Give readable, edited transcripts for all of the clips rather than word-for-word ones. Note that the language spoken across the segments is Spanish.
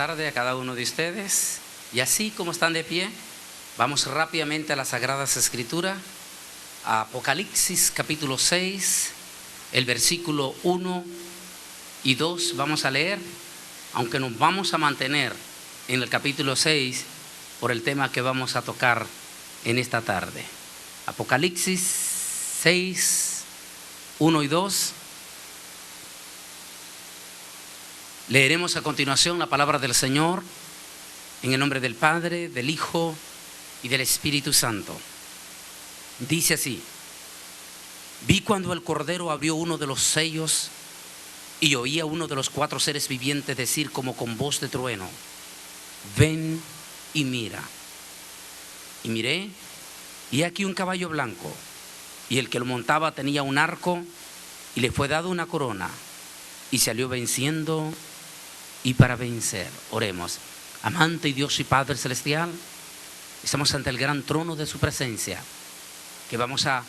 tarde a cada uno de ustedes. Y así como están de pie, vamos rápidamente a las Sagradas Escrituras, a Apocalipsis capítulo 6, el versículo 1 y 2 vamos a leer, aunque nos vamos a mantener en el capítulo 6 por el tema que vamos a tocar en esta tarde. Apocalipsis 6, 1 y 2. Leeremos a continuación la palabra del Señor en el nombre del Padre, del Hijo y del Espíritu Santo. Dice así: vi cuando el Cordero abrió uno de los sellos y oí a uno de los 4 seres vivientes decir como con voz de trueno: ven y mira. Y miré, y aquí un caballo blanco, y el que lo montaba tenía un arco, y le fue dado una corona, y salió venciendo y para vencer. Oremos. Amante y Dios y Padre Celestial, estamos ante el gran trono de su presencia, que vamos a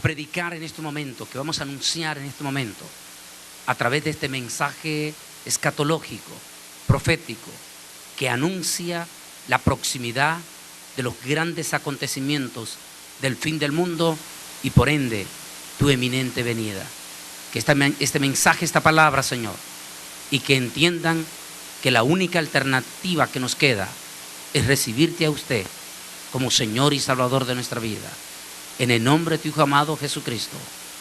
predicar en este momento, que vamos a anunciar en este momento, a través de este mensaje escatológico, profético, que anuncia la proximidad de los grandes acontecimientos del fin del mundo y por ende tu eminente venida. Que este mensaje, esta palabra, Señor, y que entiendan que la única alternativa que nos queda es recibirte a usted como Señor y Salvador de nuestra vida. En el nombre de tu Hijo amado Jesucristo,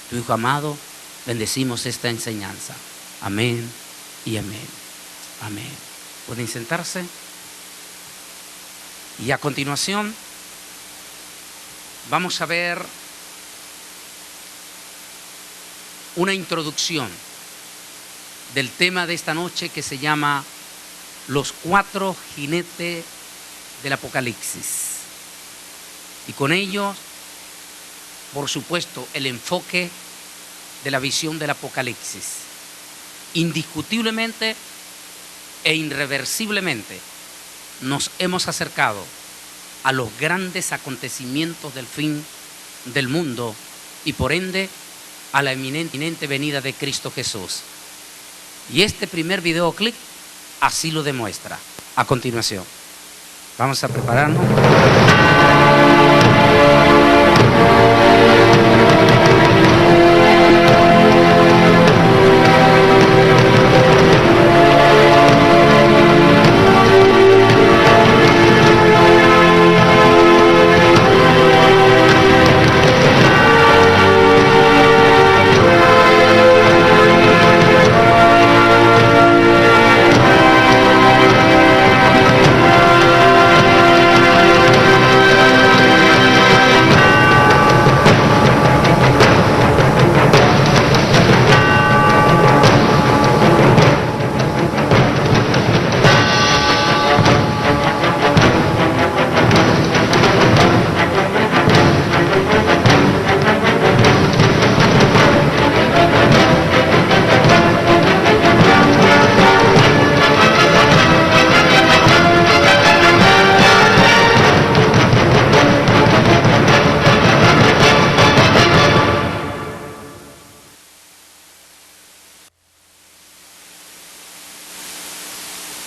tu Hijo amado, bendecimos esta enseñanza. Amén y amén. Amén. ¿Pueden sentarse? Y a continuación vamos a ver una introducción del tema de esta noche, que se llama los 4 jinetes del Apocalipsis. Y con ello, por supuesto, el enfoque de la visión del Apocalipsis. Indiscutiblemente e irreversiblemente nos hemos acercado a los grandes acontecimientos del fin del mundo y por ende a la eminente venida de Cristo Jesús. Y este primer videoclip así lo demuestra. A continuación, vamos a prepararnos.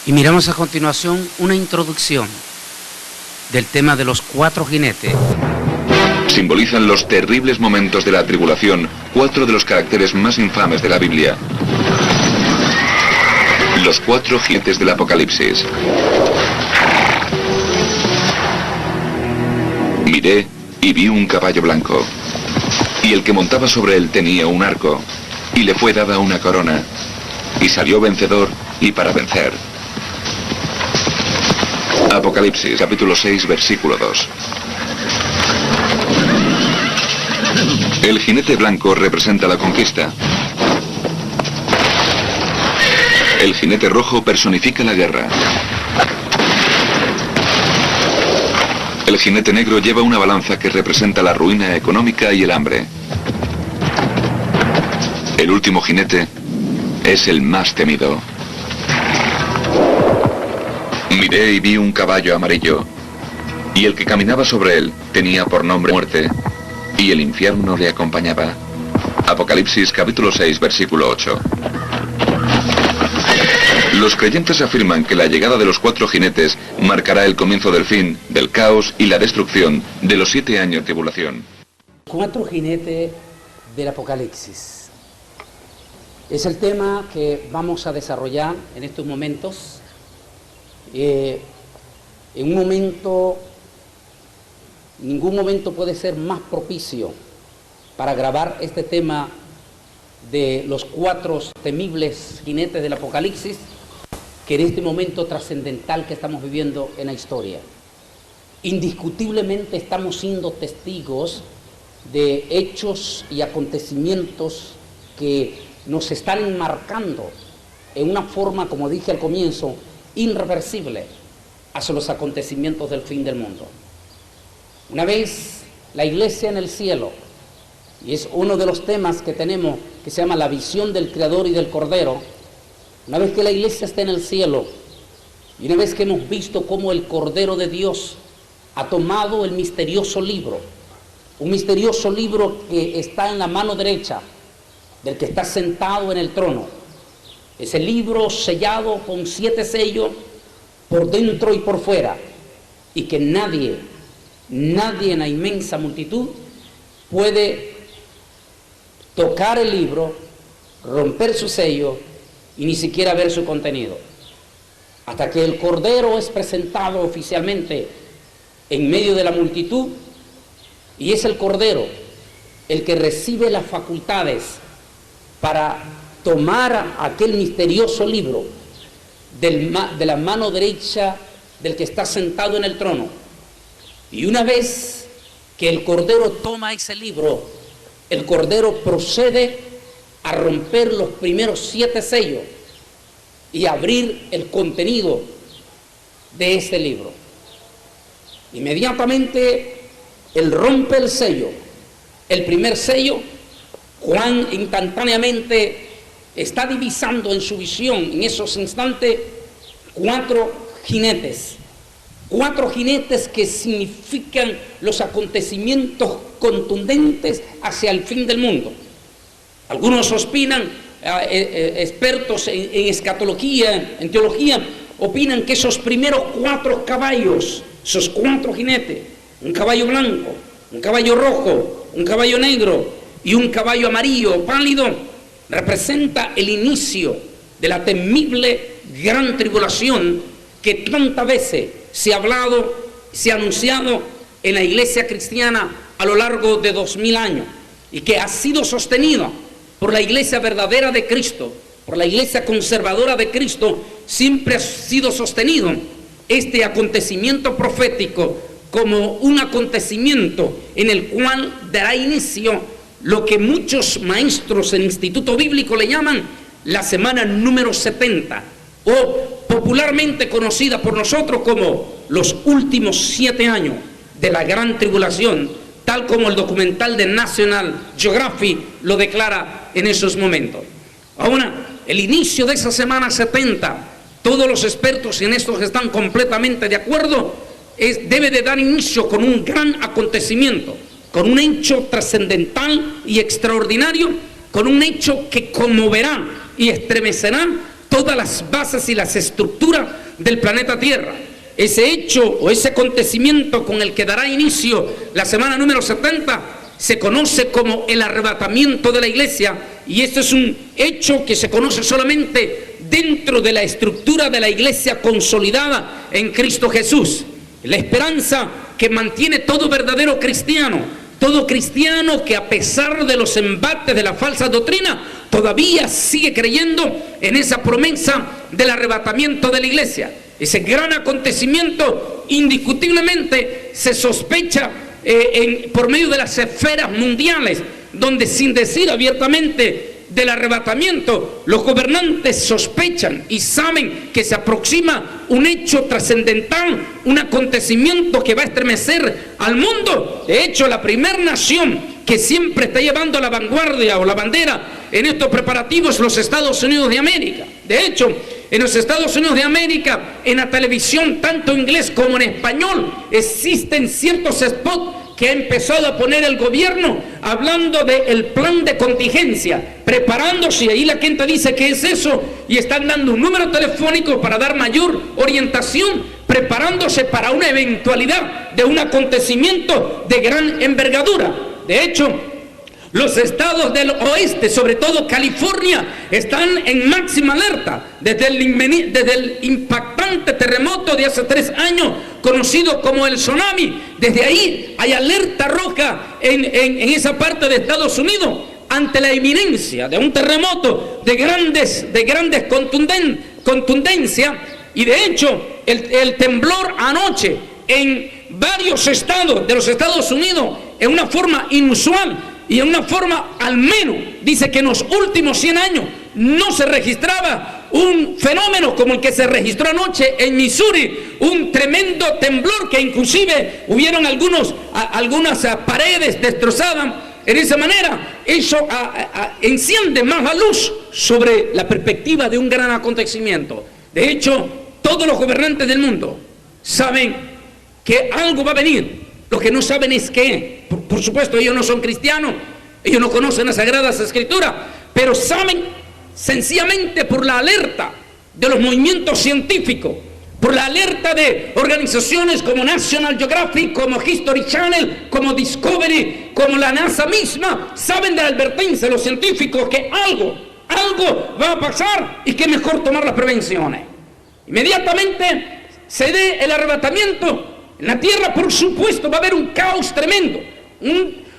Y miramos a continuación una introducción del tema de los 4 jinetes. Simbolizan los terribles momentos de la tribulación, 4 de los caracteres más infames de la Biblia. Los 4 jinetes del Apocalipsis. Miré y vi un caballo blanco, y el que montaba sobre él tenía un arco, y le fue dada una corona, y salió vencedor y para vencer. Apocalipsis, capítulo 6, versículo 2. El jinete blanco representa la conquista. El jinete rojo personifica la guerra. El jinete negro lleva una balanza que representa la ruina económica y el hambre. El último jinete es el más temido. Miré y vi un caballo amarillo, y el que caminaba sobre él tenía por nombre muerte, y el infierno le acompañaba. Apocalipsis capítulo 6, versículo 8. Los creyentes afirman que la llegada de los 4 jinetes marcará el comienzo del fin, del caos y la destrucción de los 7 años de tribulación. 4 jinetes del Apocalipsis. Es el tema que vamos a desarrollar en estos momentos. En un momento, ningún momento puede ser más propicio para grabar este tema de los 4 temibles jinetes del Apocalipsis que en este momento trascendental que estamos viviendo en la historia. Indiscutiblemente estamos siendo testigos de hechos y acontecimientos que nos están enmarcando en una forma, como dije al comienzo, irreversible hacia los acontecimientos del fin del mundo. Una vez la iglesia en el cielo, y es uno de los temas que tenemos que se llama la visión del Creador y del Cordero, una vez que la iglesia está en el cielo y una vez que hemos visto cómo el Cordero de Dios ha tomado el misterioso libro, un misterioso libro que está en la mano derecha del que está sentado en el trono, ese libro sellado con 7 sellos por dentro y por fuera, y que nadie en la inmensa multitud puede tocar el libro, romper su sello y ni siquiera ver su contenido, hasta que el Cordero es presentado oficialmente en medio de la multitud, y es el Cordero el que recibe las facultades para tomar aquel misterioso libro de la mano derecha del que está sentado en el trono. Y una vez que el Cordero toma ese libro, el Cordero procede a romper los primeros 7 sellos y abrir el contenido de ese libro. Inmediatamente él rompe el sello, el primer sello. Juan instantáneamente está divisando en su visión en esos instantes 4 jinetes. 4 jinetes que significan los acontecimientos contundentes hacia el fin del mundo. Algunos opinan, expertos en escatología, en teología, opinan que esos primeros 4 caballos, esos 4 jinetes, un caballo blanco, un caballo rojo, un caballo negro y un caballo amarillo pálido, representa el inicio de la temible gran tribulación que tantas veces se ha hablado, se ha anunciado en la iglesia cristiana a lo largo de 2000 años y que ha sido sostenida por la iglesia verdadera de Cristo, por la iglesia conservadora de Cristo. Siempre ha sido sostenido este acontecimiento profético como un acontecimimo en el cual dará inicio lo que muchos maestros en Instituto Bíblico le llaman la semana número 70, o popularmente conocida por nosotros como los últimos 7 años de la gran tribulación, tal como el documental de National Geographic lo declara en esos momentos. Ahora, el inicio de esa semana 70, todos los expertos en esto están completamente de acuerdo, debe de dar inicio con un gran acontecimiento, con un hecho trascendental y extraordinario, con un hecho que conmoverá y estremecerá todas las bases y las estructuras del planeta Tierra. Ese hecho o ese acontecimiento con el que dará inicio la semana número 70 se conoce como el arrebatamiento de la iglesia, y este es un hecho que se conoce solamente dentro de la estructura de la iglesia consolidada en Cristo Jesús. La esperanza que mantiene todo verdadero cristiano, todo cristiano que a pesar de los embates de la falsa doctrina todavía sigue creyendo en esa promesa del arrebatamiento de la iglesia. Ese gran acontecimiento indiscutiblemente se sospecha por medio de las esferas mundiales, donde sin decir abiertamente del arrebatamiento, los gobernantes sospechan y saben que se aproxima un hecho trascendental, un acontecimiento que va a estremecer al mundo. De hecho, la primera nación que siempre está llevando la vanguardia o la bandera en estos preparativos es los Estados Unidos de América. De hecho, en los Estados Unidos de América, en la televisión, tanto en inglés como en español, existen ciertos spots que ha empezado a poner el gobierno, hablando del plan de contingencia, preparándose. Ahí la gente dice, ¿qué es eso? Y están dando un número telefónico para dar mayor orientación, preparándose para una eventualidad de un acontecimiento de gran envergadura. De hecho, los estados del oeste, sobre todo California, están en máxima alerta desde el impactante terremoto de hace 3 años, conocido como el tsunami. Desde ahí hay alerta roja en esa parte de Estados Unidos ante la inminencia de un terremoto de grandes contundencia. Y de hecho, el temblor anoche en varios estados de los Estados Unidos, en una forma inusual, y en una forma, al menos, dice que en los últimos 100 años no se registraba un fenómeno como el que se registró anoche en Missouri, un tremendo temblor que inclusive hubieron algunas paredes destrozadas. En esa manera, eso enciende más la luz sobre la perspectiva de un gran acontecimiento. De hecho, todos los gobernantes del mundo saben que algo va a venir. Lo que no saben es qué. Por supuesto, ellos no son cristianos, ellos no conocen las Sagradas Escrituras, pero saben sencillamente por la alerta de los movimientos científicos, por la alerta de organizaciones como National Geographic, como History Channel, como Discovery, como la NASA misma, saben de la advertencia de los científicos que algo va a pasar y que es mejor tomar las prevenciones. Inmediatamente se dé el arrebatamiento. En la tierra, por supuesto, va a haber un caos tremendo,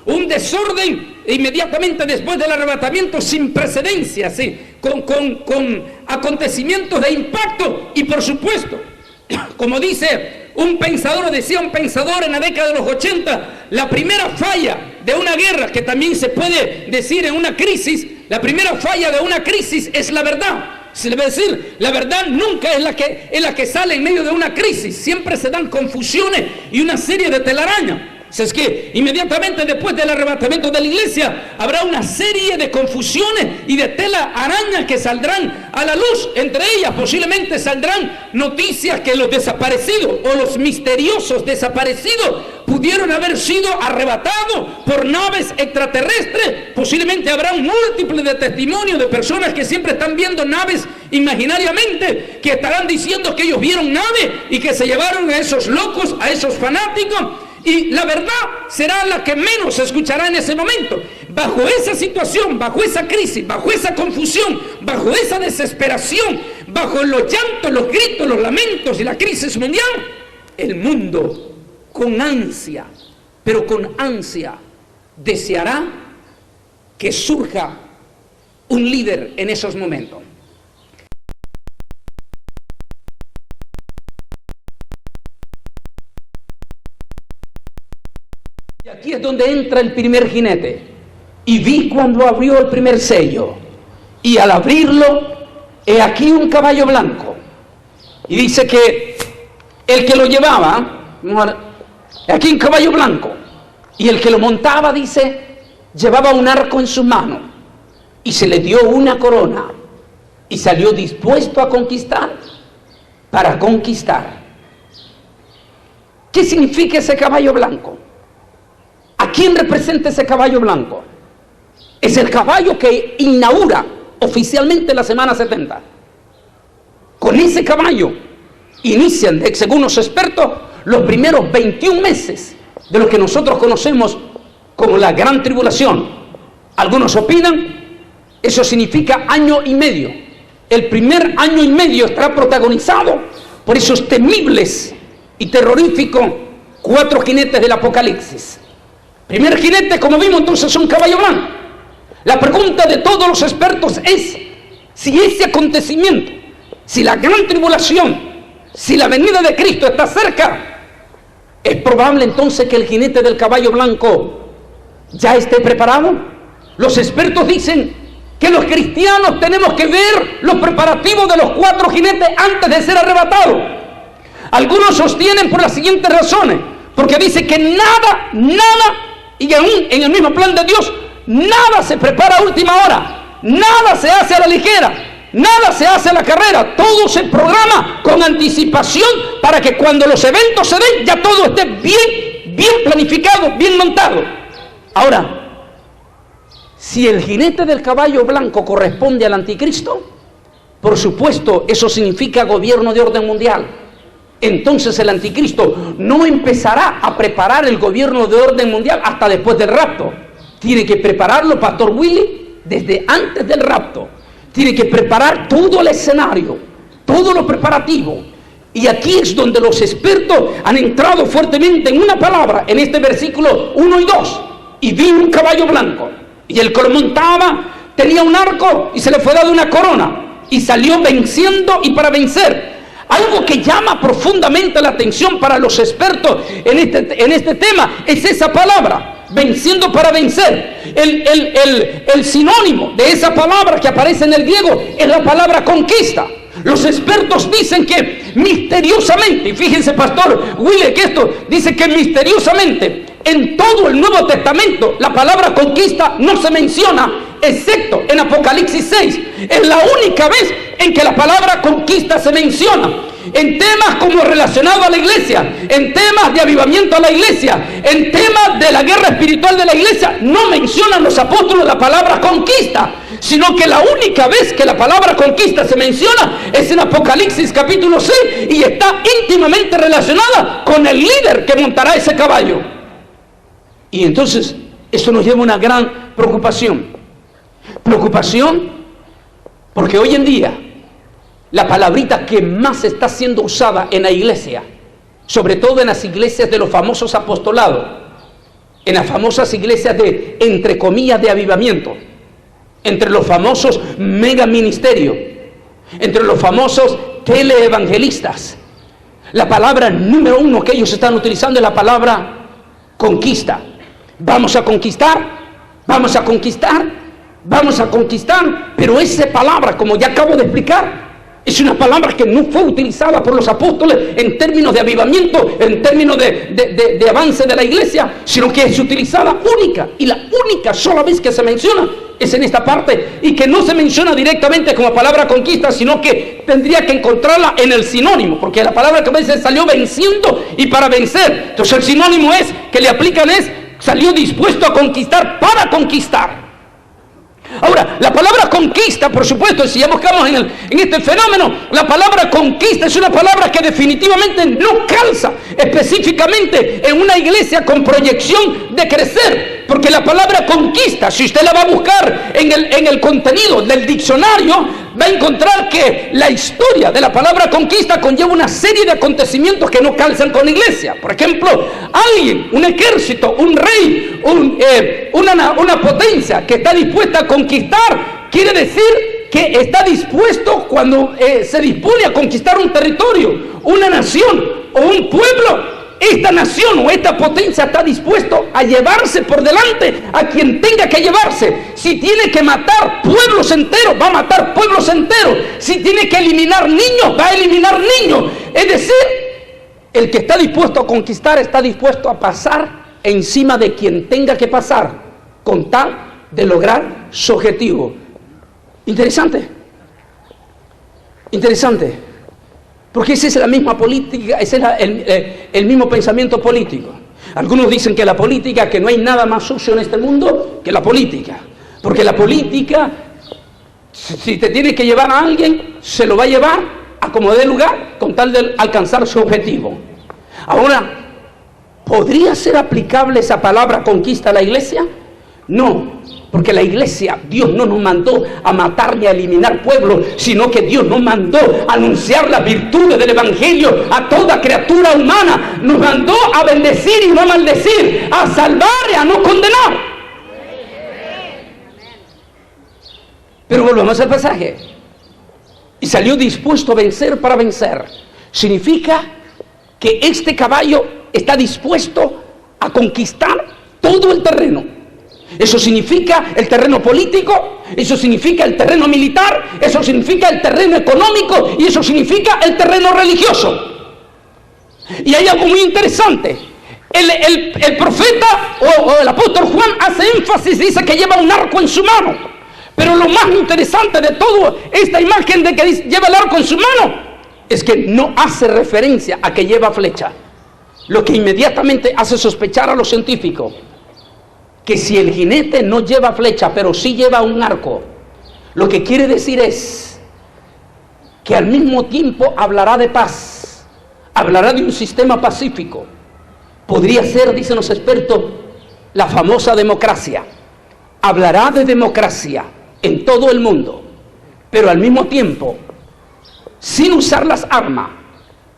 un desorden inmediatamente después del arrebatamiento sin precedencia, ¿sí? con acontecimientos de impacto. Y por supuesto, como decía un pensador en la década de los 80, la primera falla de una guerra, que también se puede decir en una crisis, la primera falla de una crisis es la verdad. Se le va a decir, la verdad nunca es la que sale en medio de una crisis. Siempre se dan confusiones y una serie de telarañas. O sea, es que inmediatamente después del arrebatamiento de la iglesia habrá una serie de confusiones y de telarañas que saldrán a la luz. Entre ellas posiblemente saldrán noticias que los desaparecidos o los misteriosos desaparecidos pudieron haber sido arrebatados por naves extraterrestres. Posiblemente habrá un múltiple de testimonios de personas que siempre están viendo naves imaginariamente, que estarán diciendo que ellos vieron naves y que se llevaron a esos locos, a esos fanáticos. Y la verdad será la que menos se escuchará en ese momento. Bajo esa situación, bajo esa crisis, bajo esa confusión, bajo esa desesperación, bajo los llantos, los gritos, los lamentos y la crisis mundial, el mundo con ansia, pero con ansia, deseará que surja un líder en esos momentos. Y aquí es donde entra el primer jinete. Y vi cuando abrió el primer sello, y al abrirlo, he aquí un caballo blanco. Y dice que el que lo llevaba, he aquí un caballo blanco, y el que lo montaba, dice, llevaba un arco en su mano, y se le dio una corona, y salió dispuesto a conquistar, para conquistar. ¿Qué significa ese caballo blanco? ¿A quién representa ese caballo blanco? Es el caballo que inaugura oficialmente la semana 70. Con ese caballo inician, según los expertos, los primeros 21 meses de lo que nosotros conocemos como la gran tribulación. Algunos opinan, eso significa año y medio. El primer año y medio estará protagonizado por esos temibles y terroríficos 4 jinetes del Apocalipsis. Primer jinete, como vimos, entonces es un caballo blanco. La pregunta de todos los expertos es si ese acontecimiento, si la gran tribulación, si la venida de Cristo está cerca, es probable entonces que el jinete del caballo blanco ya esté preparado. Los expertos dicen que los cristianos tenemos que ver los preparativos de los 4 jinetes antes de ser arrebatados. Algunos sostienen por las siguientes razones, porque dice que nada, y aún en el mismo plan de Dios, nada se prepara a última hora, nada se hace a la ligera, nada se hace a la carrera, todo se programa con anticipación para que cuando los eventos se den ya todo esté bien planificado, bien montado. Ahora, si el jinete del caballo blanco corresponde al anticristo, por supuesto, eso significa gobierno de orden mundial. Entonces el anticristo no empezará a preparar el gobierno de orden mundial hasta después del rapto. Tiene que prepararlo, Pastor Willy, desde antes del rapto. Tiene que preparar todo el escenario, todo lo preparativo. Y aquí es donde los expertos han entrado fuertemente en una palabra, en este versículo 1 y 2. Y vi un caballo blanco, y el que lo montaba tenía un arco y se le fue dado una corona, y salió venciendo y para vencer. Algo que llama profundamente la atención para los expertos en este tema es esa palabra, venciendo para vencer. El sinónimo de esa palabra que aparece en el griego es la palabra conquista. Los expertos dicen que misteriosamente, y fíjense, Pastor Willy, que esto dice que misteriosamente en todo el Nuevo Testamento la palabra conquista no se menciona, excepto en Apocalipsis 6. Es la única vez en que la palabra conquista se menciona. En temas como relacionado a la iglesia, en temas de avivamiento a la iglesia, en temas de la guerra espiritual de la iglesia, no mencionan los apóstoles la palabra conquista, sino que la única vez que la palabra conquista se menciona es en Apocalipsis capítulo 6 y está íntimamente relacionada con el líder que montará ese caballo. Y entonces eso nos lleva a una gran preocupación. Preocupación porque hoy en día la palabrita que más está siendo usada en la iglesia, sobre todo en las iglesias de los famosos apostolados, en las famosas iglesias de, entre comillas, de avivamiento, entre los famosos mega ministerios, entre los famosos teleevangelistas, la palabra número uno que ellos están utilizando es la palabra conquista. Vamos a conquistar, vamos a conquistar, vamos a conquistar, pero esa palabra, como ya acabo de explicar, es una palabra que no fue utilizada por los apóstoles en términos de avivamiento, en términos de avance de la iglesia, sino que es utilizada única, y la única sola vez que se menciona es en esta parte, y que no se menciona directamente como palabra conquista, sino que tendría que encontrarla en el sinónimo, porque la palabra que a veces salió venciendo y para vencer. Entonces el sinónimo es, que le aplican es, salió dispuesto a conquistar para conquistar. Ahora, la palabra conquista, por supuesto, si ya buscamos en este fenómeno, la palabra conquista es una palabra que definitivamente no calza específicamente en una iglesia con proyección de crecer, porque la palabra conquista, si usted la va a buscar en el contenido del diccionario, va a encontrar que la historia de la palabra conquista conlleva una serie de acontecimientos que no calzan con la iglesia. Por ejemplo, alguien, un ejército, un rey, una potencia que está dispuesta a conquistar, quiere decir que está dispuesto, cuando se dispone a conquistar un territorio, una nación o un pueblo, esta nación o esta potencia está dispuesto a llevarse por delante a quien tenga que llevarse. Si tiene que matar pueblos enteros, va a matar pueblos enteros. Si tiene que eliminar niños, va a eliminar niños. Es decir, el que está dispuesto a conquistar está dispuesto a pasar encima de quien tenga que pasar con tal de lograr su objetivo. Interesante. Interesante. Porque esa es la misma política, ese es el mismo pensamiento político. Algunos dicen que la política, que no hay nada más sucio en este mundo que la política. Porque la política, si te tiene que llevar a alguien, se lo va a llevar a como dé lugar con tal de alcanzar su objetivo. Ahora, ¿podría ser aplicable esa palabra conquista a la iglesia? No, porque la iglesia, Dios no nos mandó a matar ni a eliminar pueblos, sino que Dios nos mandó a anunciar las virtudes del evangelio a toda criatura humana. Nos mandó a bendecir y no a maldecir, a salvar y a no condenar. Pero volvamos al pasaje. Y salió dispuesto a vencer para vencer. Significa que este caballo está dispuesto a conquistar todo el terreno. Eso significa el terreno político, eso significa el terreno militar, eso significa el terreno económico y eso significa el terreno religioso. Y hay algo muy interesante. El profeta o el apóstol Juan hace énfasis, dice que lleva un arco en su mano. Pero lo más interesante de toda esta imagen de que lleva el arco en su mano es que no hace referencia a que lleva flecha. Lo que inmediatamente hace sospechar a los científicos que si el jinete no lleva flecha, pero sí lleva un arco, lo que quiere decir es que al mismo tiempo hablará de paz, hablará de un sistema pacífico. Podría ser, dicen los expertos, la famosa democracia. Hablará de democracia en todo el mundo, pero al mismo tiempo, sin usar las armas,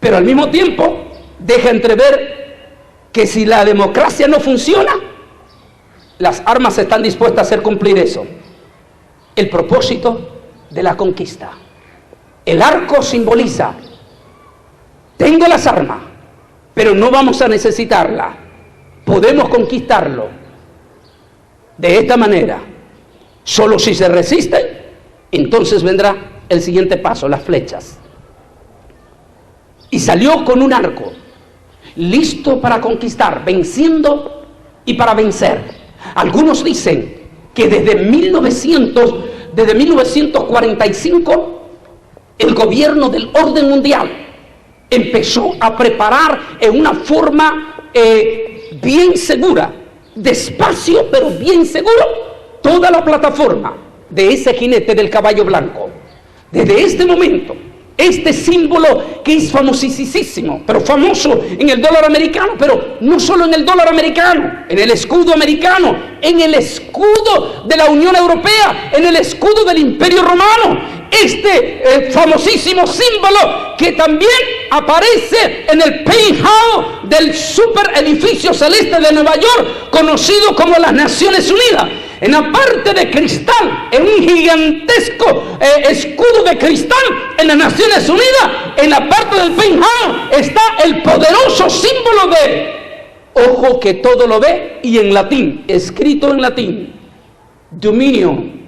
pero al mismo tiempo deja entrever que si la democracia no funciona, las armas están dispuestas a hacer cumplir eso. El propósito de la conquista. El arco simboliza, tengo las armas, pero no vamos a necesitarlas. Podemos conquistarlo de esta manera. Solo si se resisten, entonces vendrá el siguiente paso, las flechas. Y salió con un arco, listo para conquistar, venciendo y para vencer. Algunos dicen que desde 1945 el gobierno del orden mundial empezó a preparar en una forma bien segura, despacio pero bien seguro, toda la plataforma de ese jinete del caballo blanco. Desde este momento, este símbolo que es famosísimo, pero famoso en el dólar americano, pero no solo en el dólar americano, en el escudo americano, en el escudo de la Unión Europea, en el escudo del Imperio Romano, este famosísimo símbolo que también aparece en el penthouse del super edificio celeste de Nueva York, conocido como las Naciones Unidas. En la parte de cristal, en un gigantesco escudo de cristal en las Naciones Unidas, en la parte del penthouse está el poderoso símbolo de ojo que todo lo ve, y en latín, escrito en latín, Dominion,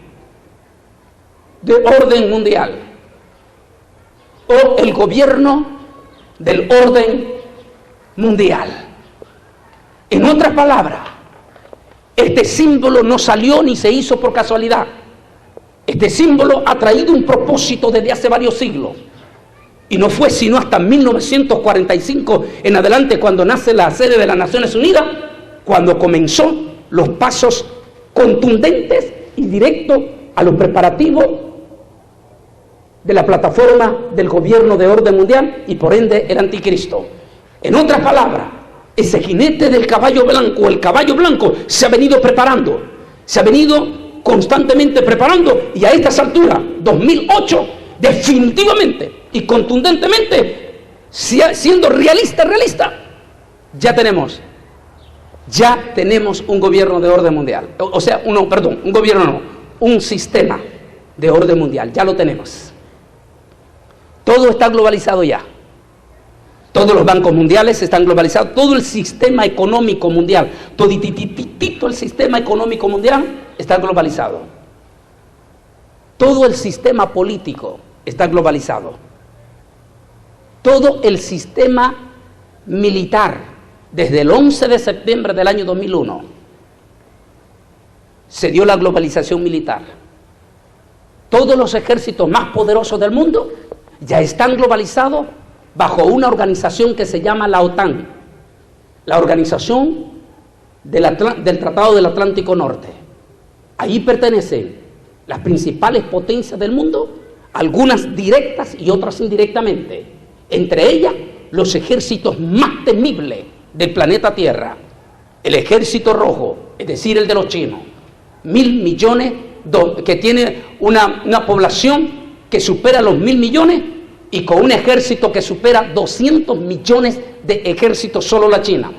de orden mundial, o el gobierno del orden mundial. En otras palabras, este símbolo no salió ni se hizo por casualidad. Este símbolo ha traído un propósito desde hace varios siglos. Y no fue sino hasta 1945 en adelante, cuando nace la sede de las Naciones Unidas, cuando comenzó los pasos contundentes y directos a los preparativos de la plataforma del gobierno de orden mundial y por ende el anticristo. En otras palabras, ese jinete del caballo blanco, el caballo blanco, se ha venido preparando, se ha venido constantemente preparando, y a estas alturas, 2008, definitivamente y contundentemente, siendo realista, ya tenemos un gobierno de orden mundial. O sea, un sistema de orden mundial, ya lo tenemos. Todo está globalizado ya. Todos los bancos mundiales están globalizados, todo el sistema económico mundial, todititito el sistema económico mundial está globalizado. Todo el sistema político está globalizado. Todo el sistema militar, desde el 11 de septiembre del año 2001, se dio la globalización militar. Todos los ejércitos más poderosos del mundo ya están globalizados bajo una organización que se llama la OTAN, la Organización del Tratado del Atlántico Norte. Ahí pertenecen las principales potencias del mundo, algunas directas y otras indirectamente, entre ellas los ejércitos más temibles del planeta Tierra, el Ejército Rojo, es decir, el de los chinos, 1.000 millones, que tiene una población que supera los 1.000 millones, y con un ejército que supera 200 millones de ejércitos solo la China.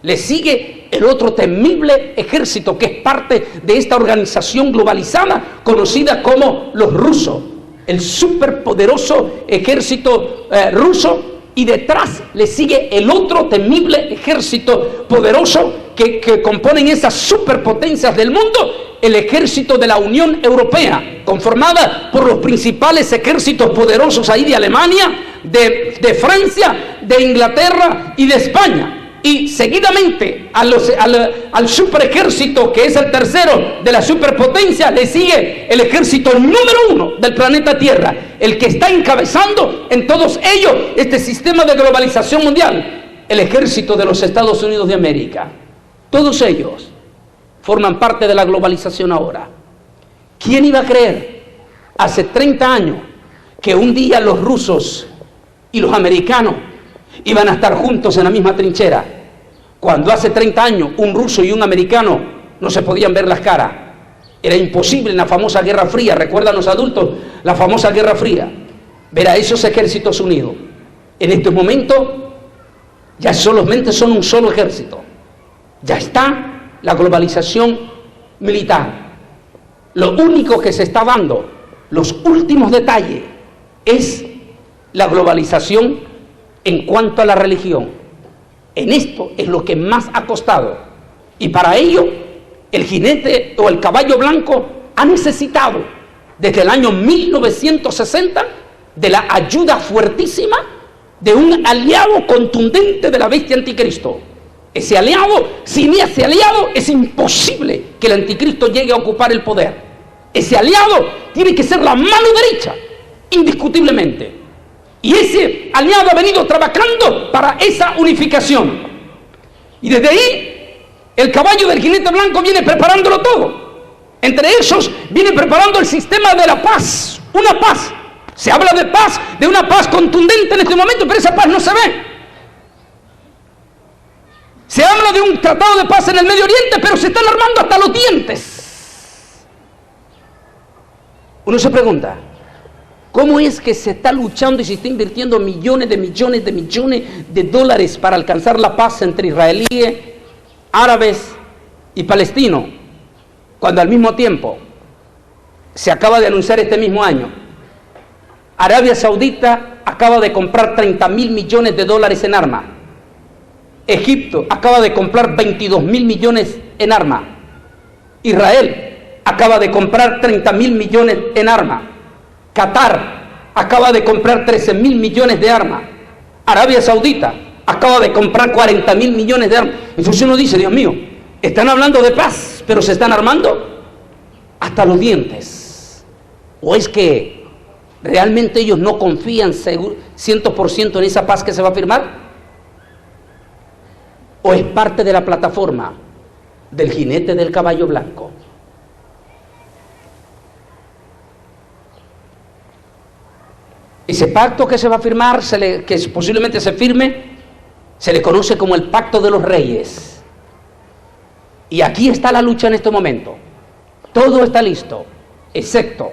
Le sigue el otro temible ejército que es parte de esta organización globalizada conocida como los rusos, el superpoderoso ejército ruso, y detrás le sigue el otro temible ejército poderoso que componen esas superpotencias del mundo, el ejército de la Unión Europea, conformada por los principales ejércitos poderosos ahí de Alemania, de Francia, de Inglaterra y de España. Y seguidamente al super ejército, que es el tercero de la superpotencia, le sigue el ejército número 1 del planeta Tierra, el que está encabezando en todos ellos este sistema de globalización mundial. el ejército de los Estados Unidos de América. Todos ellos forman parte de la globalización ahora. ¿Quién iba a creer hace 30 años que un día los rusos y los americanos iban a estar juntos en la misma trinchera? Cuando hace 30 años un ruso y un americano no se podían ver las caras. Era imposible en la famosa Guerra Fría, recuerdan los adultos, la famosa Guerra Fría, ver a esos ejércitos unidos. En este momento ya solamente son un solo ejército. Ya está la globalización militar. Lo único que se está dando, los últimos detalles, es la globalización en cuanto a la religión. En esto es lo que más ha costado. Y para ello, el jinete o el caballo blanco ha necesitado, desde el año 1960, de la ayuda fuertísima de un aliado contundente de la bestia anticristo. Ese aliado, sin ese aliado, es imposible que el anticristo llegue a ocupar el poder. Ese aliado tiene que ser la mano derecha, indiscutiblemente. Y ese aliado ha venido trabajando para esa unificación. Y desde ahí, el caballo del jinete blanco viene preparándolo todo. Entre esos, viene preparando el sistema de la paz. Una paz. Se habla de paz, de una paz contundente en este momento, pero esa paz no se ve. Se habla de un tratado de paz en el Medio Oriente, pero se están armando hasta los dientes. Uno se pregunta, ¿cómo es que se está luchando y se está invirtiendo millones de dólares para alcanzar la paz entre israelíes, árabes y palestinos, cuando al mismo tiempo se acaba de anunciar este mismo año, Arabia Saudita acaba de comprar 30.000 millones de dólares en armas, Egipto acaba de comprar 22.000 millones en armas, Israel acaba de comprar 30.000 millones en armas, Qatar acaba de comprar 13.000 millones de armas, Arabia Saudita acaba de comprar 40.000 millones de armas. Entonces uno dice, Dios mío, están hablando de paz, pero se están armando hasta los dientes. ¿O es que realmente ellos no confían 100% en esa paz que se va a firmar? ¿O es parte de la plataforma del jinete del caballo blanco? Ese pacto que se va a firmar, que posiblemente se firme, se le conoce como el Pacto de los Reyes. Y aquí está la lucha en este momento. Todo está listo, excepto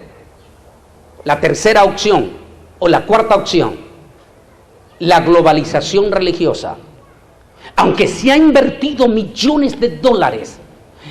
la tercera opción o la cuarta opción, la globalización religiosa. Aunque se ha invertido millones de dólares,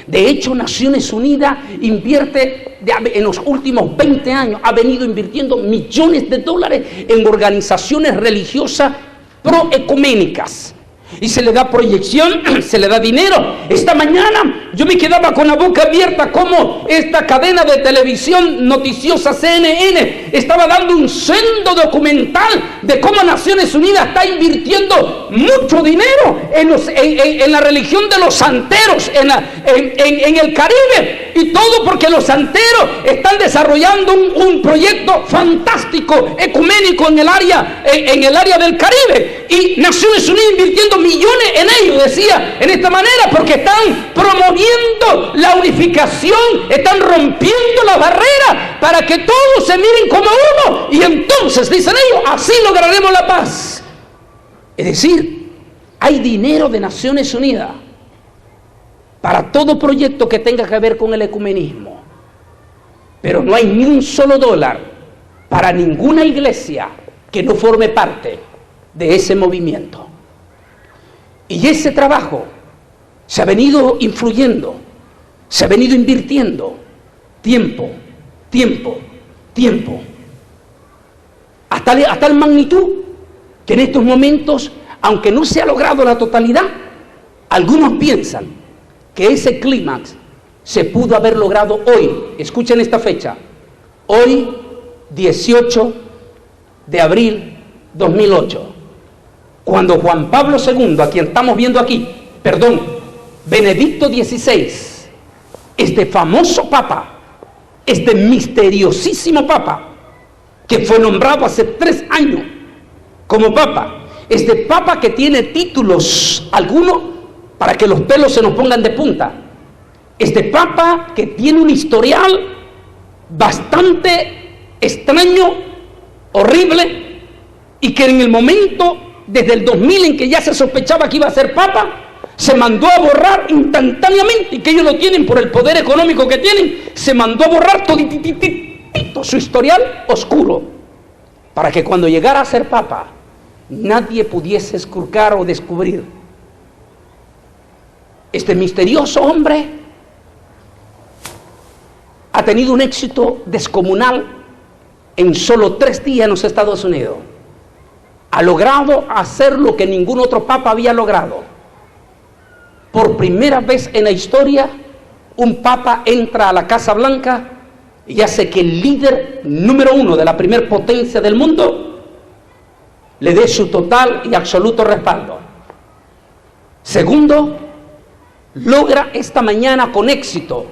de hecho Naciones Unidas invierte, en los últimos 20 años, ha venido invirtiendo millones de dólares en organizaciones religiosas proecuménicas. Y se le da proyección, se le da dinero. Esta mañana yo me quedaba con la boca abierta como esta cadena de televisión noticiosa CNN estaba dando un sendo documental de cómo Naciones Unidas está invirtiendo mucho dinero en la religión de los santeros, en el Caribe. Y todo porque los santeros están desarrollando un proyecto fantástico, ecuménico en el área del Caribe. Y Naciones Unidas invirtiendo millones en ello, decía en esta manera, porque están promoviendo la unificación, están rompiendo la barrera para que todos se miren como uno, y entonces, dicen ellos, así lograremos la paz. Es decir, hay dinero de Naciones Unidas para todo proyecto que tenga que ver con el ecumenismo, pero no hay ni un solo dólar para ninguna iglesia que no forme parte de ese movimiento. Y ese trabajo se ha venido influyendo, se ha venido invirtiendo tiempo, hasta tal magnitud que en estos momentos, aunque no se ha logrado la totalidad, algunos piensan que ese clímax se pudo haber logrado hoy. Escuchen esta fecha, hoy 18 de abril 2008. Cuando Juan Pablo II, a quien estamos viendo aquí, Benedicto XVI, este famoso papa, este misteriosísimo papa, que fue nombrado hace 3 años como papa, Este papa que tiene títulos, algunos, para que los pelos se nos pongan de punta. Este papa que tiene un historial bastante extraño, horrible, y que en el momento, desde el 2000 en que ya se sospechaba que iba a ser papa, se mandó a borrar instantáneamente, y que ellos lo tienen por el poder económico que tienen, se mandó a borrar todo su historial oscuro, para que cuando llegara a ser papa, nadie pudiese escrutar o descubrir. Este misterioso hombre ha tenido un éxito descomunal en solo 3 días en los Estados Unidos. Ha logrado hacer lo que ningún otro papa había logrado. Por primera vez en la historia, un papa entra a la Casa Blanca y hace que el líder número 1 de la primer potencia del mundo le dé su total y absoluto respaldo. Segundo, logra esta mañana con éxito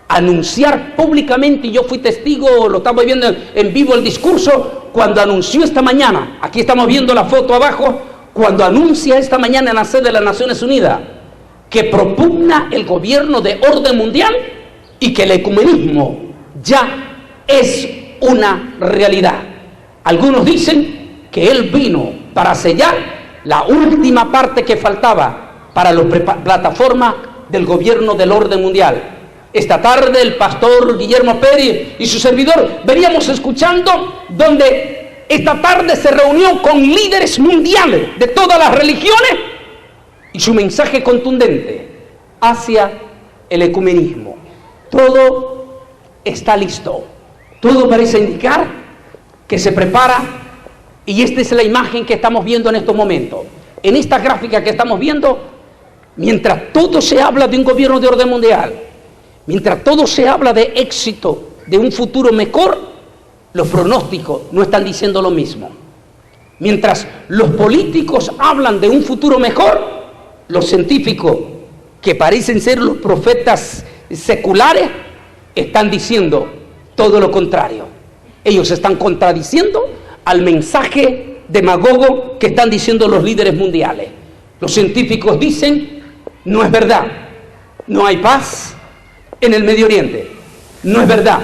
anunciar públicamente, y yo fui testigo, lo estamos viendo en vivo el discurso, cuando anunció esta mañana, aquí estamos viendo la foto abajo, cuando anuncia esta mañana en la sede de las Naciones Unidas, que propugna el gobierno de orden mundial y que el ecumenismo ya es una realidad. Algunos dicen que él vino para sellar la última parte que faltaba para la plataforma del gobierno del orden mundial. Esta tarde el pastor Guillermo Pérez y su servidor veníamos escuchando donde esta tarde se reunió con líderes mundiales de todas las religiones, y su mensaje contundente hacia el ecumenismo. Todo está listo, todo parece indicar que se prepara, y esta es la imagen que estamos viendo en estos momentos. En esta gráfica que estamos viendo, mientras todo se habla de un gobierno de orden mundial, mientras todo se habla de éxito, de un futuro mejor, los pronósticos no están diciendo lo mismo. Mientras los políticos hablan de un futuro mejor, los científicos, que parecen ser los profetas seculares, están diciendo todo lo contrario. Ellos están contradiciendo al mensaje demagogo que están diciendo los líderes mundiales. Los científicos dicen, no es verdad, no hay paz en el Medio Oriente, no es verdad,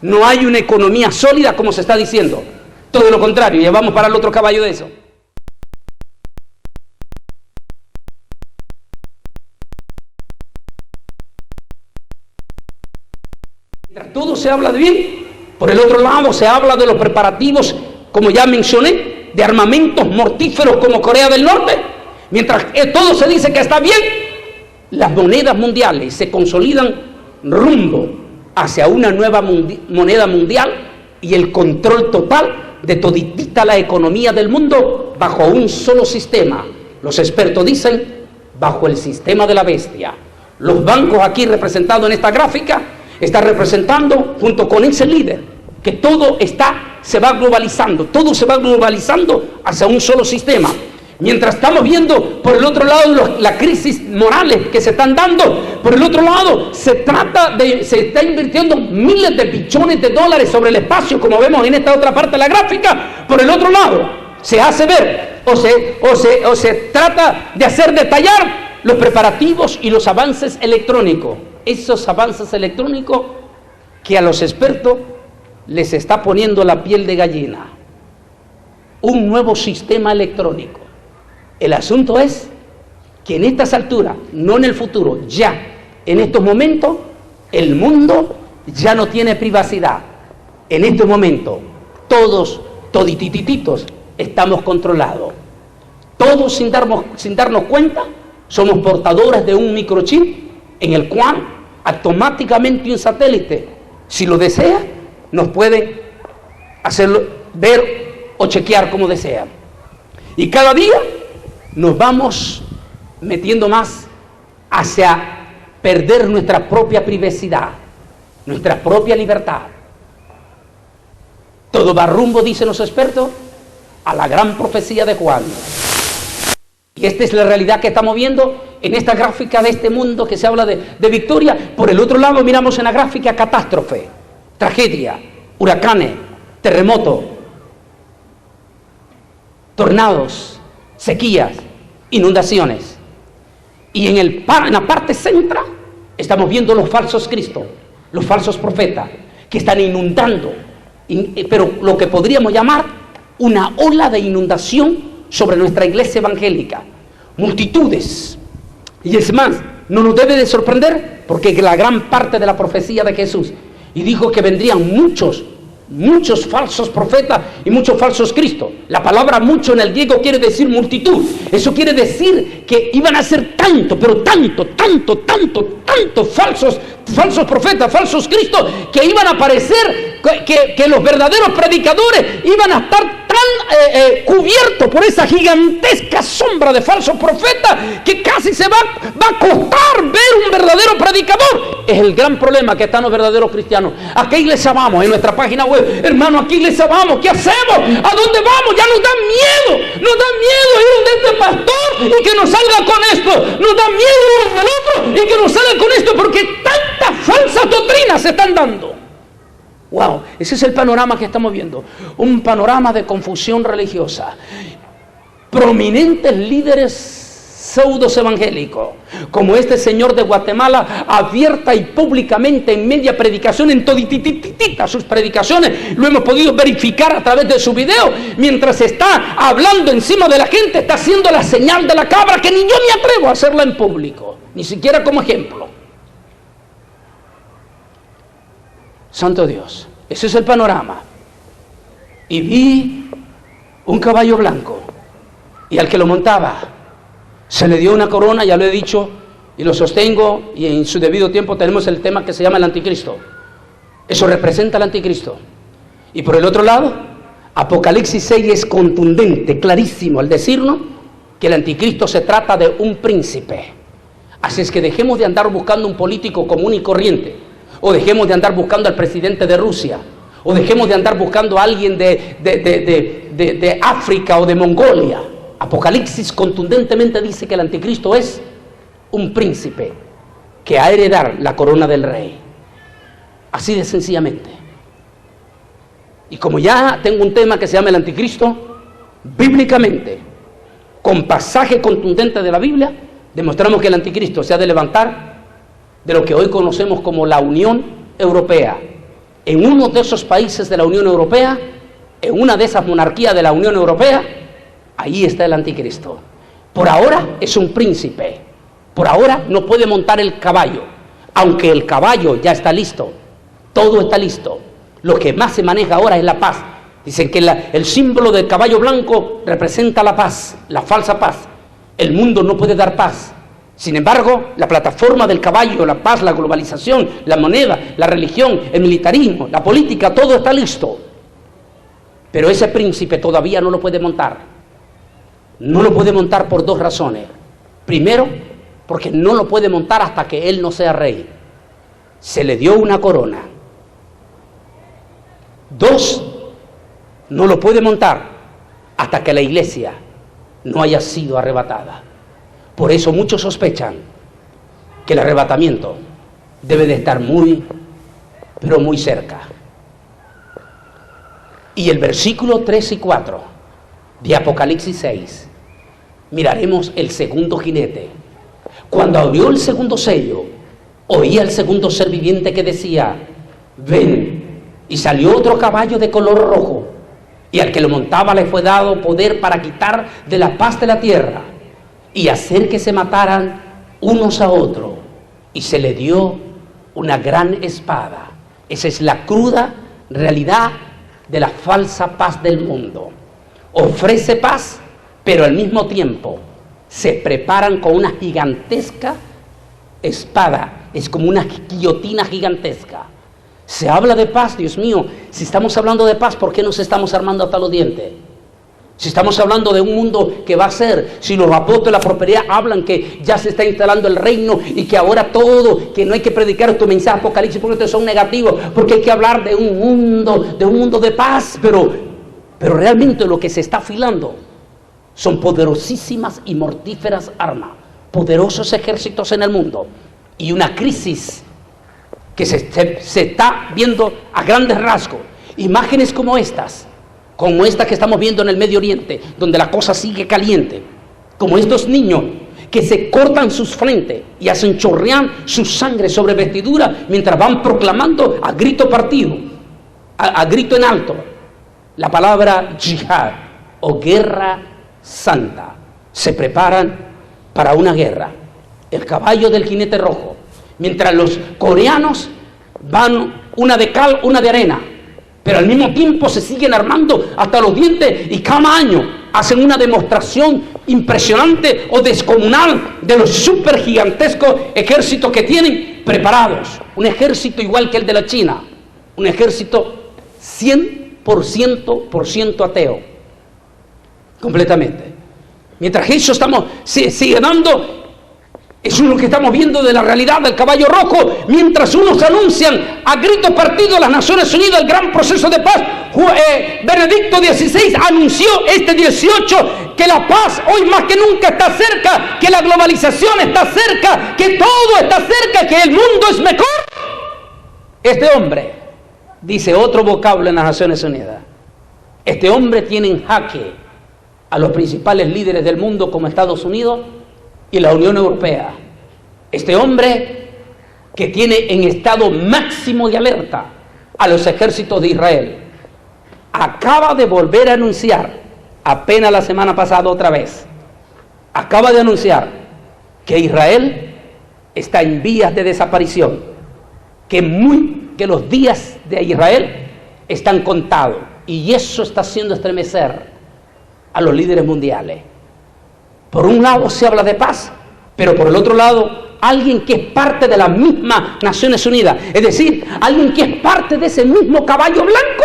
no hay una economía sólida como se está diciendo, todo lo contrario. Ya vamos para el otro caballo de eso. Todo se habla de bien, por el otro lado se habla de los preparativos, como ya mencioné, de armamentos mortíferos como Corea del Norte. Mientras todo se dice que está bien, las monedas mundiales se consolidan rumbo hacia una nueva moneda mundial y el control total de toditita la economía del mundo bajo un solo sistema. Los expertos dicen, bajo el sistema de la bestia. Los bancos aquí representados en esta gráfica está representando, junto con ese líder, que todo se va globalizando, todo se va globalizando hacia un solo sistema. Mientras estamos viendo por el otro lado las crisis morales que se están dando, por el otro lado se está invirtiendo miles de billones de dólares sobre el espacio, como vemos en esta otra parte de la gráfica. Por el otro lado se hace ver o se trata de hacer detallar los preparativos y los avances electrónicos. Esos avances electrónicos que a los expertos les está poniendo la piel de gallina. Un nuevo sistema electrónico. El asunto es que en estas alturas, no en el futuro, ya en estos momentos, el mundo ya no tiene privacidad. En este momento, toditititos, estamos controlados. Todos sin darnos cuenta, somos portadores de un microchip en el cual automáticamente un satélite, si lo desea, nos puede hacerlo ver o chequear como desea. Y cada día nos vamos metiendo más hacia perder nuestra propia privacidad, nuestra propia libertad. Todo va rumbo, dicen los expertos, a la gran profecía de Juan. Y esta es la realidad que estamos viendo en esta gráfica de este mundo que se habla de victoria. Por el otro lado miramos en la gráfica catástrofe, tragedia, huracanes, terremotos, tornados, sequías, inundaciones. Y en la parte central estamos viendo los falsos cristos, los falsos profetas, que están inundando, pero lo que podríamos llamar una ola de inundación sobre nuestra iglesia evangélica. Multitudes. Y es más, no nos debe de sorprender, porque es la gran parte de la profecía de Jesús. Y dijo que vendrían muchos falsos profetas y muchos falsos cristos. La palabra mucho en el griego quiere decir multitud. Eso quiere decir que iban a ser tanto, pero tanto falsos profetas, falsos cristos, que iban a aparecer, que los verdaderos predicadores iban a estar tan cubiertos por esa gigantesca sombra de falsos profetas que casi se va a costar ver un verdadero predicador. Es el gran problema que están los verdaderos cristianos. ¿A qué iglesia vamos? En nuestra página web, hermano, ¿a qué iglesia vamos? ¿Qué hacemos? ¿A dónde vamos? Ya nos da miedo ir donde este pastor y que nos salga con esto. Nos da miedo ir donde el otro y que nos salga con esto, porque tantas falsas doctrinas se están dando. Wow, ese es el panorama que estamos viendo, un panorama de confusión religiosa. Prominentes líderes pseudos evangélicos, como este señor de Guatemala, abierta y públicamente en media predicación, en toditititita sus predicaciones, lo hemos podido verificar a través de su video, mientras está hablando encima de la gente, está haciendo la señal de la cabra, que ni yo me atrevo a hacerla en público, ni siquiera como ejemplo. Santo Dios, ese es el panorama. Y vi un caballo blanco, y al que lo montaba se le dio una corona, ya lo he dicho y lo sostengo, y en su debido tiempo tenemos el tema que se llama el anticristo. Eso representa al anticristo. Y por el otro lado, Apocalipsis 6 es contundente, clarísimo, al decirnos que el anticristo se trata de un príncipe. Así es que dejemos de andar buscando un político común y corriente, o dejemos de andar buscando al presidente de Rusia, o dejemos de andar buscando a alguien de África o de Mongolia. Apocalipsis contundentemente dice que el anticristo es un príncipe que ha de heredar la corona del rey. Así de sencillamente. Y como ya tengo un tema que se llama el anticristo, bíblicamente, con pasaje contundente de la Biblia, demostramos que el anticristo se ha de levantar de lo que hoy conocemos como la Unión Europea. En uno de esos países de la Unión Europea, en una de esas monarquías de la Unión Europea, ahí está el anticristo. Por ahora es un príncipe. Por ahora no puede montar el caballo, aunque el caballo ya está listo. Todo está listo. Lo que más se maneja ahora es la paz. Dicen que el símbolo del caballo blanco representa la paz, la falsa paz. El mundo no puede dar paz. Sin embargo, la plataforma del caballo, la paz, la globalización, la moneda, la religión, el militarismo, la política, todo está listo. Pero ese príncipe todavía no lo puede montar. No lo puede montar por dos razones. Primero, porque no lo puede montar hasta que él no sea rey. Se le dio una corona. Dos, no lo puede montar hasta que la iglesia no haya sido arrebatada. Por eso muchos sospechan que el arrebatamiento debe de estar muy, pero muy cerca. Y el versículo 3 y 4 de Apocalipsis 6, miraremos el segundo jinete. Cuando abrió el segundo sello, oía el segundo ser viviente que decía: ven. Y salió otro caballo de color rojo, y al que lo montaba le fue dado poder para quitar de la paz de la tierra y hacer que se mataran unos a otros, y se le dio una gran espada. Esa es la cruda realidad de la falsa paz del mundo. Ofrece paz, pero al mismo tiempo se preparan con una gigantesca espada. Es como una guillotina gigantesca. Se habla de paz, Dios mío. Si estamos hablando de paz, ¿por qué nos estamos armando hasta los dientes? Si estamos hablando de un mundo que va a ser, si los apóstoles de la prosperidad hablan que ya se está instalando el reino y que ahora todo, que no hay que predicar estos mensajes apocalípticos porque estos son negativos, porque hay que hablar de un mundo de paz, pero realmente lo que se está afilando son poderosísimas y mortíferas armas, poderosos ejércitos en el mundo y una crisis que se está viendo a grandes rasgos. Imágenes como esta que estamos viendo en el Medio Oriente, donde la cosa sigue caliente. como estos niños que se cortan sus frentes y hacen chorrear su sangre sobre vestidura mientras van proclamando a grito partido, a grito en alto, la palabra yihad o guerra santa. Se preparan para una guerra. El caballo del jinete rojo, mientras los coreanos van una de cal, una de arena, pero al mismo tiempo se siguen armando hasta los dientes y cada año hacen una demostración impresionante o descomunal de los super gigantescos ejércitos que tienen preparados. Un ejército igual que el de la China, un ejército 100% ateo, completamente. Mientras eso sigue dando. Eso es lo que estamos viendo de la realidad del caballo rojo, mientras unos anuncian a grito partido las Naciones Unidas el gran proceso de paz. Benedicto XVI anunció este 18 que la paz hoy más que nunca está cerca, que la globalización está cerca, que todo está cerca, que el mundo es mejor. Este hombre dice otro vocablo en las Naciones Unidas. Este hombre tiene en jaque a los principales líderes del mundo como Estados Unidos y la Unión Europea. Este hombre que tiene en estado máximo de alerta a los ejércitos de Israel, acaba de volver a anunciar, apenas la semana pasada otra vez, acaba de anunciar que Israel está en vías de desaparición, que los días de Israel están contados, y eso está haciendo estremecer a los líderes mundiales. Por un lado se habla de paz, pero por el otro lado, alguien que es parte de la misma Naciones Unidas, es decir, alguien que es parte de ese mismo caballo blanco,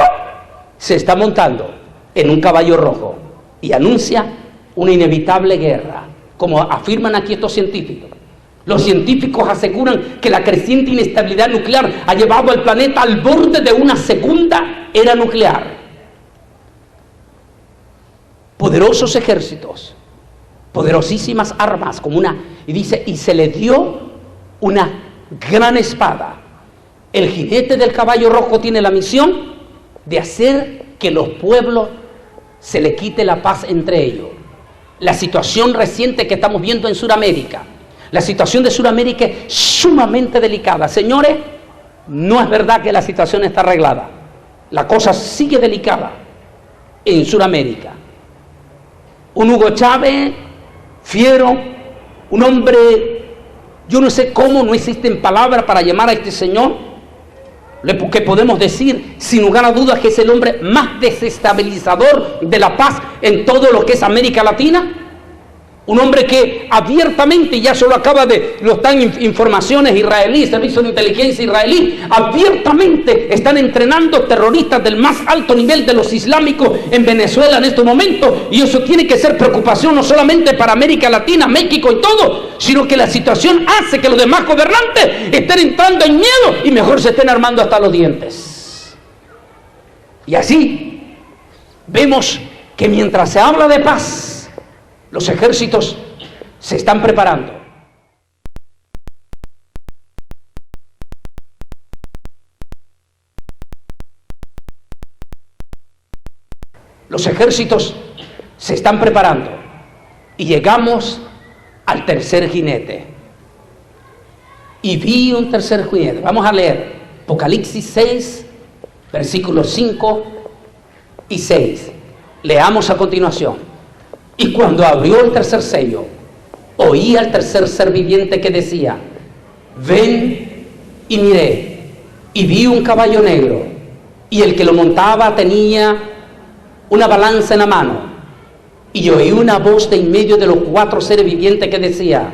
se está montando en un caballo rojo y anuncia una inevitable guerra, como afirman aquí estos científicos. Los científicos aseguran que la creciente inestabilidad nuclear ha llevado al planeta al borde de una segunda era nuclear. Poderosos ejércitos, poderosísimas armas, y dice, y se le dio una gran espada. El jinete del caballo rojo tiene la misión de hacer que los pueblos se le quite la paz entre ellos. La situación reciente que estamos viendo en Sudamérica, la situación de Sudamérica es sumamente delicada. Señores, no es verdad que la situación está arreglada. La cosa sigue delicada en Sudamérica. Un Hugo Chávez fiero, un hombre, yo no sé cómo, no existen palabras para llamar a este señor, que podemos decir sin lugar a dudas que es el hombre más desestabilizador de la paz en todo lo que es América Latina. Un hombre que abiertamente, ya solo lo están informaciones israelíes, servicios de inteligencia israelí, abiertamente están entrenando terroristas del más alto nivel de los islámicos en Venezuela en estos momentos, y eso tiene que ser preocupación no solamente para América Latina, México y todo, sino que la situación hace que los demás gobernantes estén entrando en miedo y mejor se estén armando hasta los dientes. Y así vemos que mientras se habla de paz, los ejércitos se están preparando. Los ejércitos se están preparando y llegamos al tercer jinete. Y vi un tercer jinete. Vamos a leer Apocalipsis 6, versículos 5 y 6. Leamos a continuación. Y cuando abrió el tercer sello, oí al tercer ser viviente que decía: ven y miré, y vi un caballo negro, y el que lo montaba tenía una balanza en la mano, y oí una voz de en medio de los 4 seres vivientes que decía: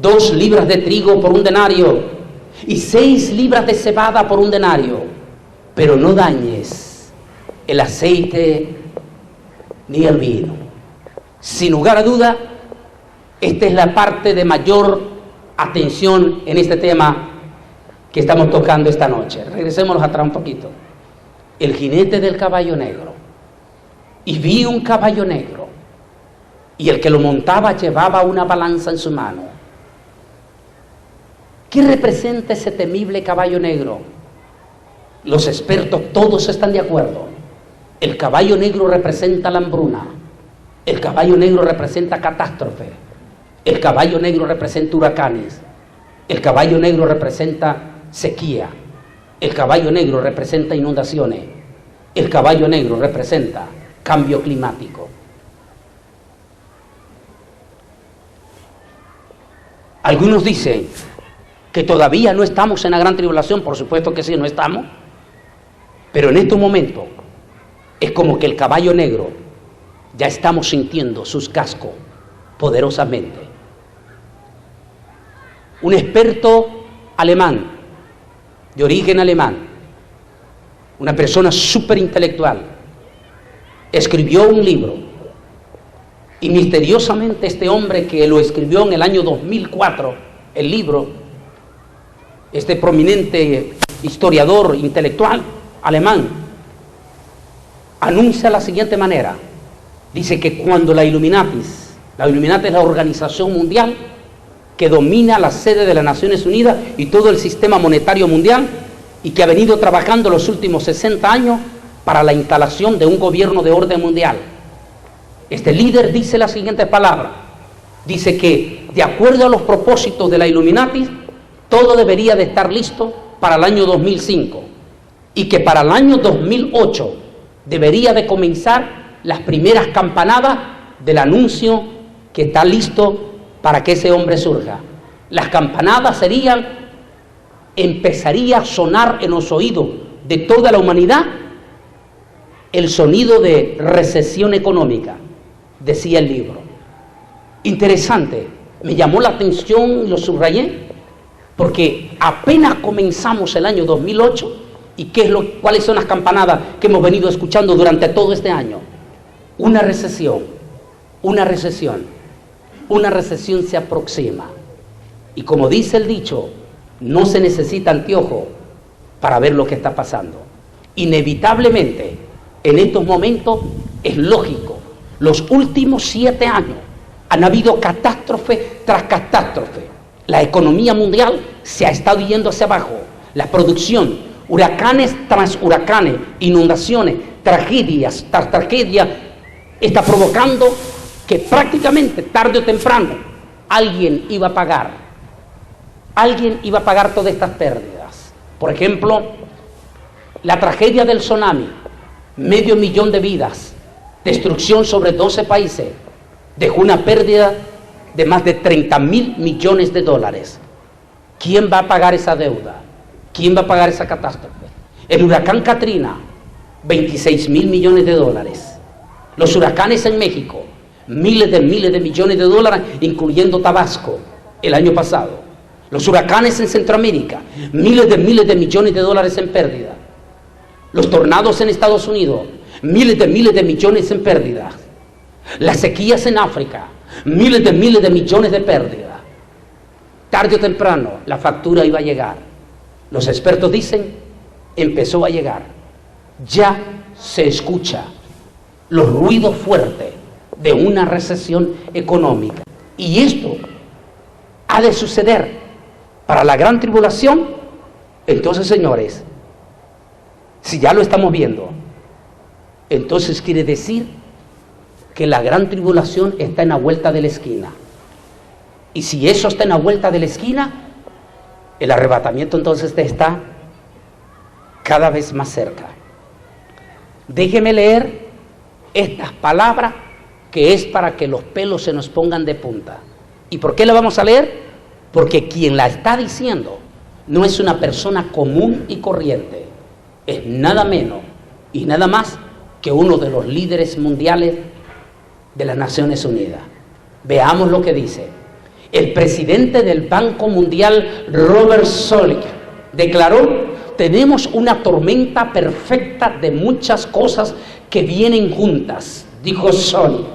2 libras de trigo por un denario, y 6 libras de cebada por un denario, pero no dañes el aceite ni el vino. Sin lugar a duda, esta es la parte de mayor atención en este tema que estamos tocando esta noche. Regresémonos atrás un poquito. El jinete del caballo negro. Y vi un caballo negro, y el que lo montaba llevaba una balanza en su mano. ¿Qué representa ese temible caballo negro? Los expertos todos están de acuerdo. El caballo negro representa la hambruna. El caballo negro representa catástrofe. El caballo negro representa huracanes. El caballo negro representa sequía. El caballo negro representa inundaciones. El caballo negro representa cambio climático. Algunos dicen que todavía no estamos en la gran tribulación. Por supuesto que sí, no estamos. Pero en estos momentos es como que el caballo negro ya estamos sintiendo sus cascos poderosamente. Un experto alemán, de origen alemán, una persona súper intelectual, escribió un libro y misteriosamente este hombre que lo escribió en el año 2004, el libro, este prominente historiador intelectual alemán, anuncia de la siguiente manera. Dice que cuando la Illuminati es la organización mundial que domina la sede de las Naciones Unidas y todo el sistema monetario mundial y que ha venido trabajando los últimos 60 años para la instalación de un gobierno de orden mundial. Este líder dice la siguiente palabra. Dice que de acuerdo a los propósitos de la Illuminati, todo debería de estar listo para el año 2005 y que para el año 2008 debería de comenzar las primeras campanadas del anuncio que está listo para que ese hombre surja. Las campanadas empezaría a sonar en los oídos de toda la humanidad el sonido de recesión económica, decía el libro. Interesante, me llamó la atención y lo subrayé, porque apenas comenzamos el año 2008 y cuáles son las campanadas que hemos venido escuchando durante todo este año. Una recesión se aproxima. Y como dice el dicho, no se necesita anteojo para ver lo que está pasando. Inevitablemente, en estos momentos, es lógico, los últimos 7 años han habido catástrofe tras catástrofe. La economía mundial se ha estado yendo hacia abajo. La producción, huracanes tras huracanes, inundaciones, tragedias tras tragedias, está provocando que prácticamente tarde o temprano alguien iba a pagar todas estas pérdidas. Por ejemplo, la tragedia del tsunami, 500.000 de vidas, destrucción sobre 12 países, dejó una pérdida de más de 30.000 millones de dólares. ¿Quién va a pagar esa deuda? ¿Quién va a pagar esa catástrofe? El huracán Katrina, 26.000 millones de dólares. Los huracanes en México, miles de millones de dólares, incluyendo Tabasco, el año pasado. Los huracanes en Centroamérica, miles de millones de dólares en pérdida. Los tornados en Estados Unidos, miles de millones en pérdida. Las sequías en África, miles de millones de pérdida. Tarde o temprano la factura iba a llegar. Los expertos dicen, empezó a llegar. Ya se escucha los ruidos fuertes de una recesión económica. Y esto ha de suceder para la gran tribulación. Entonces, señores, si ya lo estamos viendo, entonces quiere decir que la gran tribulación está en la vuelta de la esquina. Y si eso está en la vuelta de la esquina, el arrebatamiento entonces está cada vez más cerca. Déjeme leer estas palabras que es para que los pelos se nos pongan de punta. ¿Y por qué la vamos a leer? Porque quien la está diciendo no es una persona común y corriente, es nada menos y nada más que uno de los líderes mundiales de las Naciones Unidas. Veamos lo que dice. El presidente del Banco Mundial, Robert Zoellick, declaró: tenemos una tormenta perfecta de muchas cosas que vienen juntas, dijo Zoellick.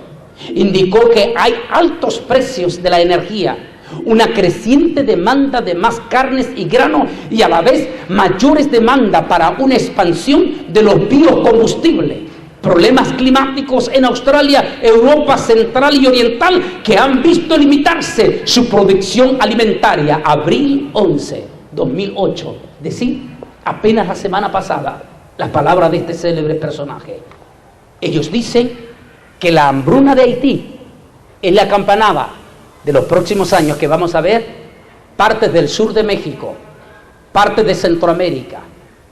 Indicó que hay altos precios de la energía, una creciente demanda de más carnes y grano y a la vez mayores demandas para una expansión de los biocombustibles. Problemas climáticos en Australia, Europa Central y Oriental que han visto limitarse su producción alimentaria. Abril 11, 2008. Decir, apenas la semana pasada, las palabras de este célebre personaje. Ellos dicen que la hambruna de Haití es la campanada de los próximos años que vamos a ver partes del sur de México, partes de Centroamérica,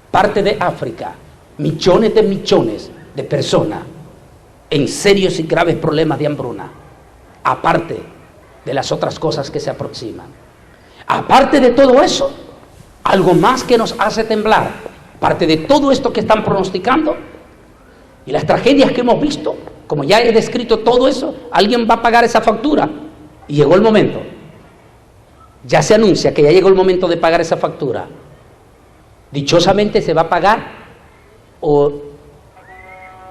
partes de África, millones de personas en serios y graves problemas de hambruna, aparte de las otras cosas que se aproximan. Aparte de todo eso, algo más que nos hace temblar, aparte de todo esto que están pronosticando y las tragedias que hemos visto, como ya he descrito todo eso, alguien va a pagar esa factura. Y llegó el momento. Ya se anuncia que ya llegó el momento de pagar esa factura. Dichosamente se va a pagar, o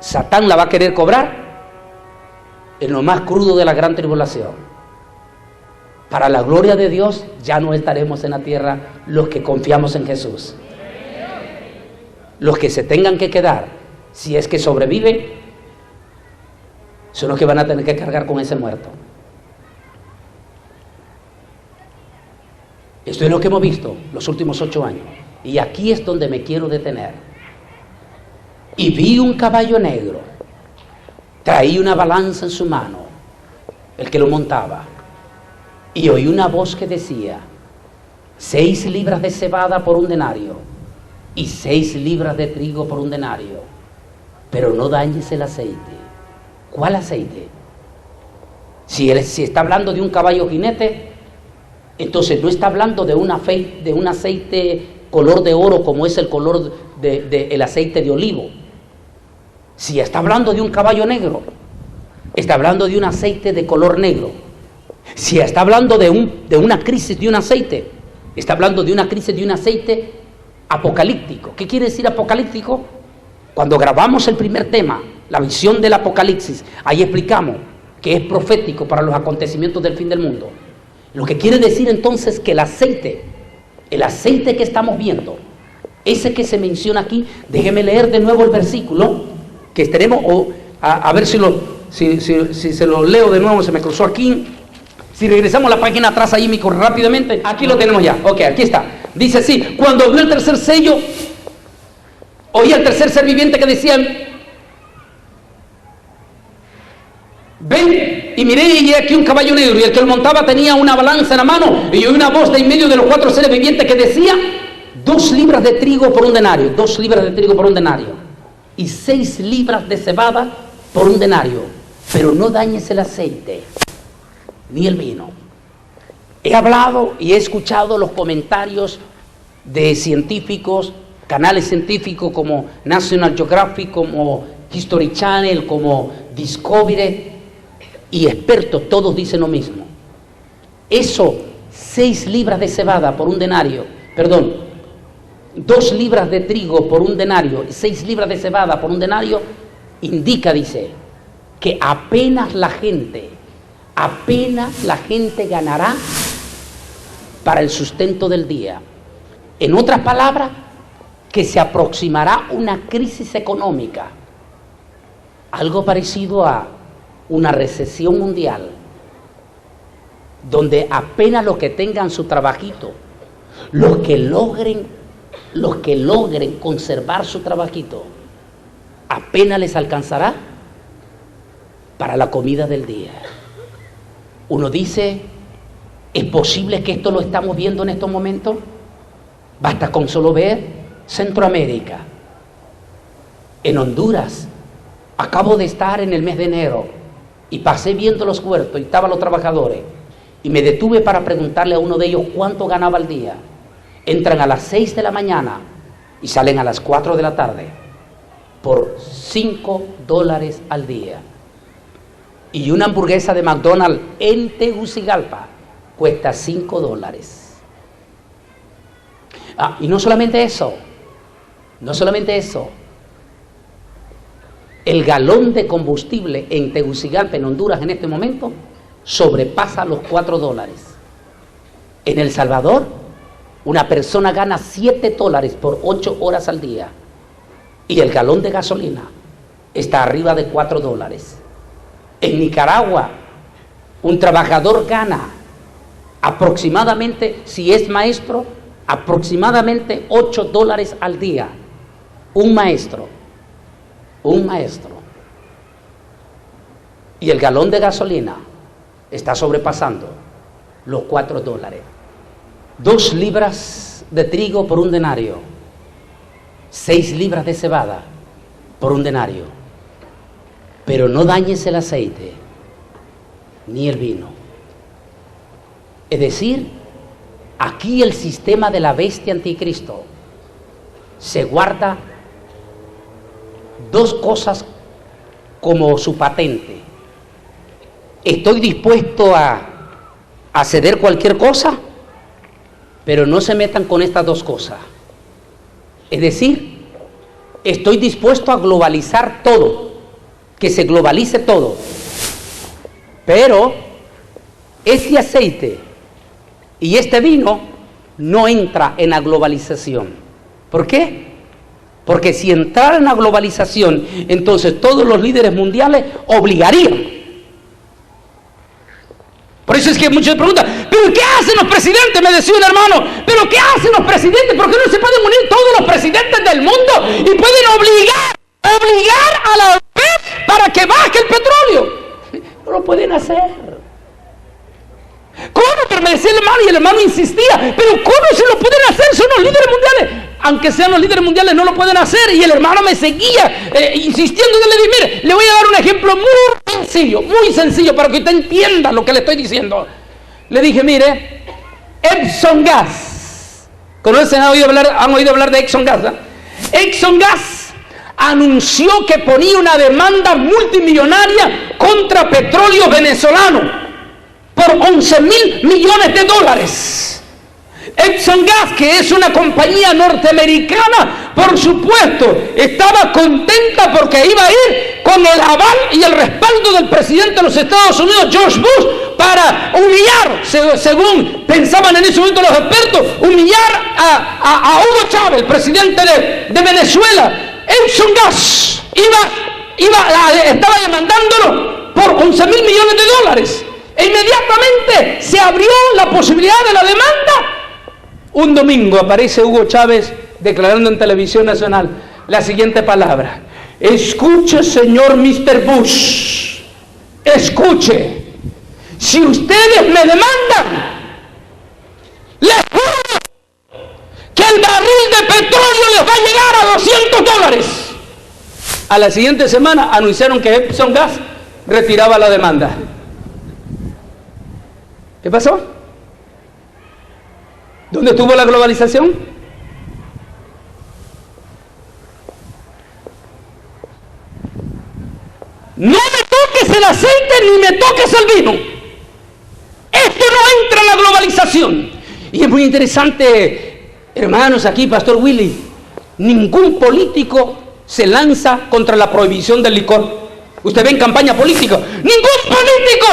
Satán la va a querer cobrar en lo más crudo de la gran tribulación. Para la gloria de Dios, ya no estaremos en la tierra los que confiamos en Jesús. Los que se tengan que quedar, si es que sobreviven, son los que van a tener que cargar con ese muerto. Esto es lo que hemos visto los últimos 8 años. Y aquí es donde me quiero detener. Y vi un caballo negro, traía una balanza en su mano, el que lo montaba, y oí una voz que decía: 6 libras de cebada por un denario, y 6 libras de trigo por un denario, pero no dañes el aceite. ¿Cuál aceite? Si está hablando de un caballo jinete, entonces no está hablando de un aceite color de oro como es el color el aceite de olivo. Si está hablando de un caballo negro, está hablando de un aceite de color negro. Si está hablando de una crisis de un aceite, está hablando de una crisis de un aceite apocalíptico. ¿Qué quiere decir apocalíptico? Cuando grabamos el primer tema, la visión del Apocalipsis, ahí explicamos que es profético para los acontecimientos del fin del mundo. Lo que quiere decir entonces que el aceite que estamos viendo, ese que se menciona aquí, déjeme leer de nuevo el versículo que tenemos, a ver si se lo leo de nuevo, se me cruzó aquí. Si regresamos a la página atrás ahí, rápidamente, aquí lo tenemos ya. Ok, aquí está. Dice así: cuando abrió el tercer sello, oí al tercer ser viviente que decía: ven, y miré y aquí un caballo negro, y el que lo montaba tenía una balanza en la mano, y oí una voz de en medio de los 4 seres vivientes que decía: 2 libras de trigo por un denario, 2 libras de trigo por un denario, y 6 libras de cebada por un denario, pero no dañes el aceite ni el vino. He hablado y he escuchado los comentarios de científicos, canales científicos como National Geographic, como History Channel, como Discovery, y expertos, todos dicen lo mismo. Eso, 6 libras de cebada por un denario, 2 libras de trigo por un denario y 6 libras de cebada por un denario, indica, dice, que apenas la gente ganará para el sustento del día. En otras palabras, que se aproximará una crisis económica, algo parecido a una recesión mundial, donde apenas los que tengan su trabajito, los que logren conservar su trabajito, apenas les alcanzará para la comida del día. Uno dice: ¿es posible que esto lo estamos viendo en estos momentos? Basta con solo ver Centroamérica. En Honduras, acabo de estar en el mes de enero y pasé viendo los huertos y estaban los trabajadores, y me detuve para preguntarle a uno de ellos cuánto ganaba al día. Entran a las 6 de la mañana y salen a las 4 de la tarde por $5 al día. Y una hamburguesa de McDonald's en Tegucigalpa cuesta $5. Y no solamente eso, el galón de combustible en Tegucigalpa, en Honduras, en este momento, sobrepasa los $4. En El Salvador, una persona gana $7 por 8 horas al día, y el galón de gasolina está arriba de $4. En Nicaragua, un trabajador gana aproximadamente, si es maestro, aproximadamente $8 al día. Un maestro. Y el galón de gasolina está sobrepasando los $4. 2 libras de trigo por un denario. 6 libras de cebada por un denario. Pero no dañes el aceite ni el vino. Es decir, aquí el sistema de la bestia anticristo se guarda 2 cosas como su patente. Estoy dispuesto a ceder cualquier cosa, pero no se metan con estas 2 cosas. Es decir, estoy dispuesto a globalizar todo, que se globalice todo, pero este aceite y este vino no entra en la globalización. ¿Por qué? Porque si entrara en la globalización, entonces todos los líderes mundiales obligarían. Por eso es que muchos preguntan, ¿pero qué hacen los presidentes? Me decía un hermano, ¿pero qué hacen los presidentes? ¿Por qué no se pueden unir todos los presidentes del mundo y pueden obligar a la OPEP para que baje el petróleo? No lo pueden hacer. ¿Cómo? Pero me decía el hermano, y el hermano insistía, ¿pero cómo se lo pueden hacer? Son los líderes mundiales. Aunque sean los líderes mundiales, no lo pueden hacer. Y el hermano me seguía insistiendo. Yo le dije, mire, le voy a dar un ejemplo muy sencillo, para que usted entienda lo que le estoy diciendo. Le dije, mire, Exxon Gas. ¿Conocen? ¿Han oído hablar de Exxon Gas? Exxon Gas anunció que ponía una demanda multimillonaria contra Petróleo Venezolano por $11.000 millones. Exxon Gas, que es una compañía norteamericana, por supuesto, estaba contenta porque iba a ir con el aval y el respaldo del presidente de los Estados Unidos, George Bush, para humillar, según pensaban en ese momento los expertos, humillar a Hugo Chávez, el presidente de Venezuela. Exxon Gas estaba demandándolo por $11.000 millones. E inmediatamente se abrió la posibilidad de la demanda. Un domingo aparece Hugo Chávez declarando en televisión nacional la siguiente palabra: escuche, señor Mr. Bush, escuche, si ustedes me demandan, les juro que el barril de petróleo les va a llegar a $200. A la siguiente semana anunciaron que Exxon Gas retiraba la demanda. ¿Qué pasó? ¿Dónde estuvo la globalización? No me toques el aceite ni me toques el vino. Esto no entra en la globalización. Y es muy interesante, hermanos, aquí, Pastor Willy, ningún político se lanza contra la prohibición del licor. Usted ve en campaña política, ningún político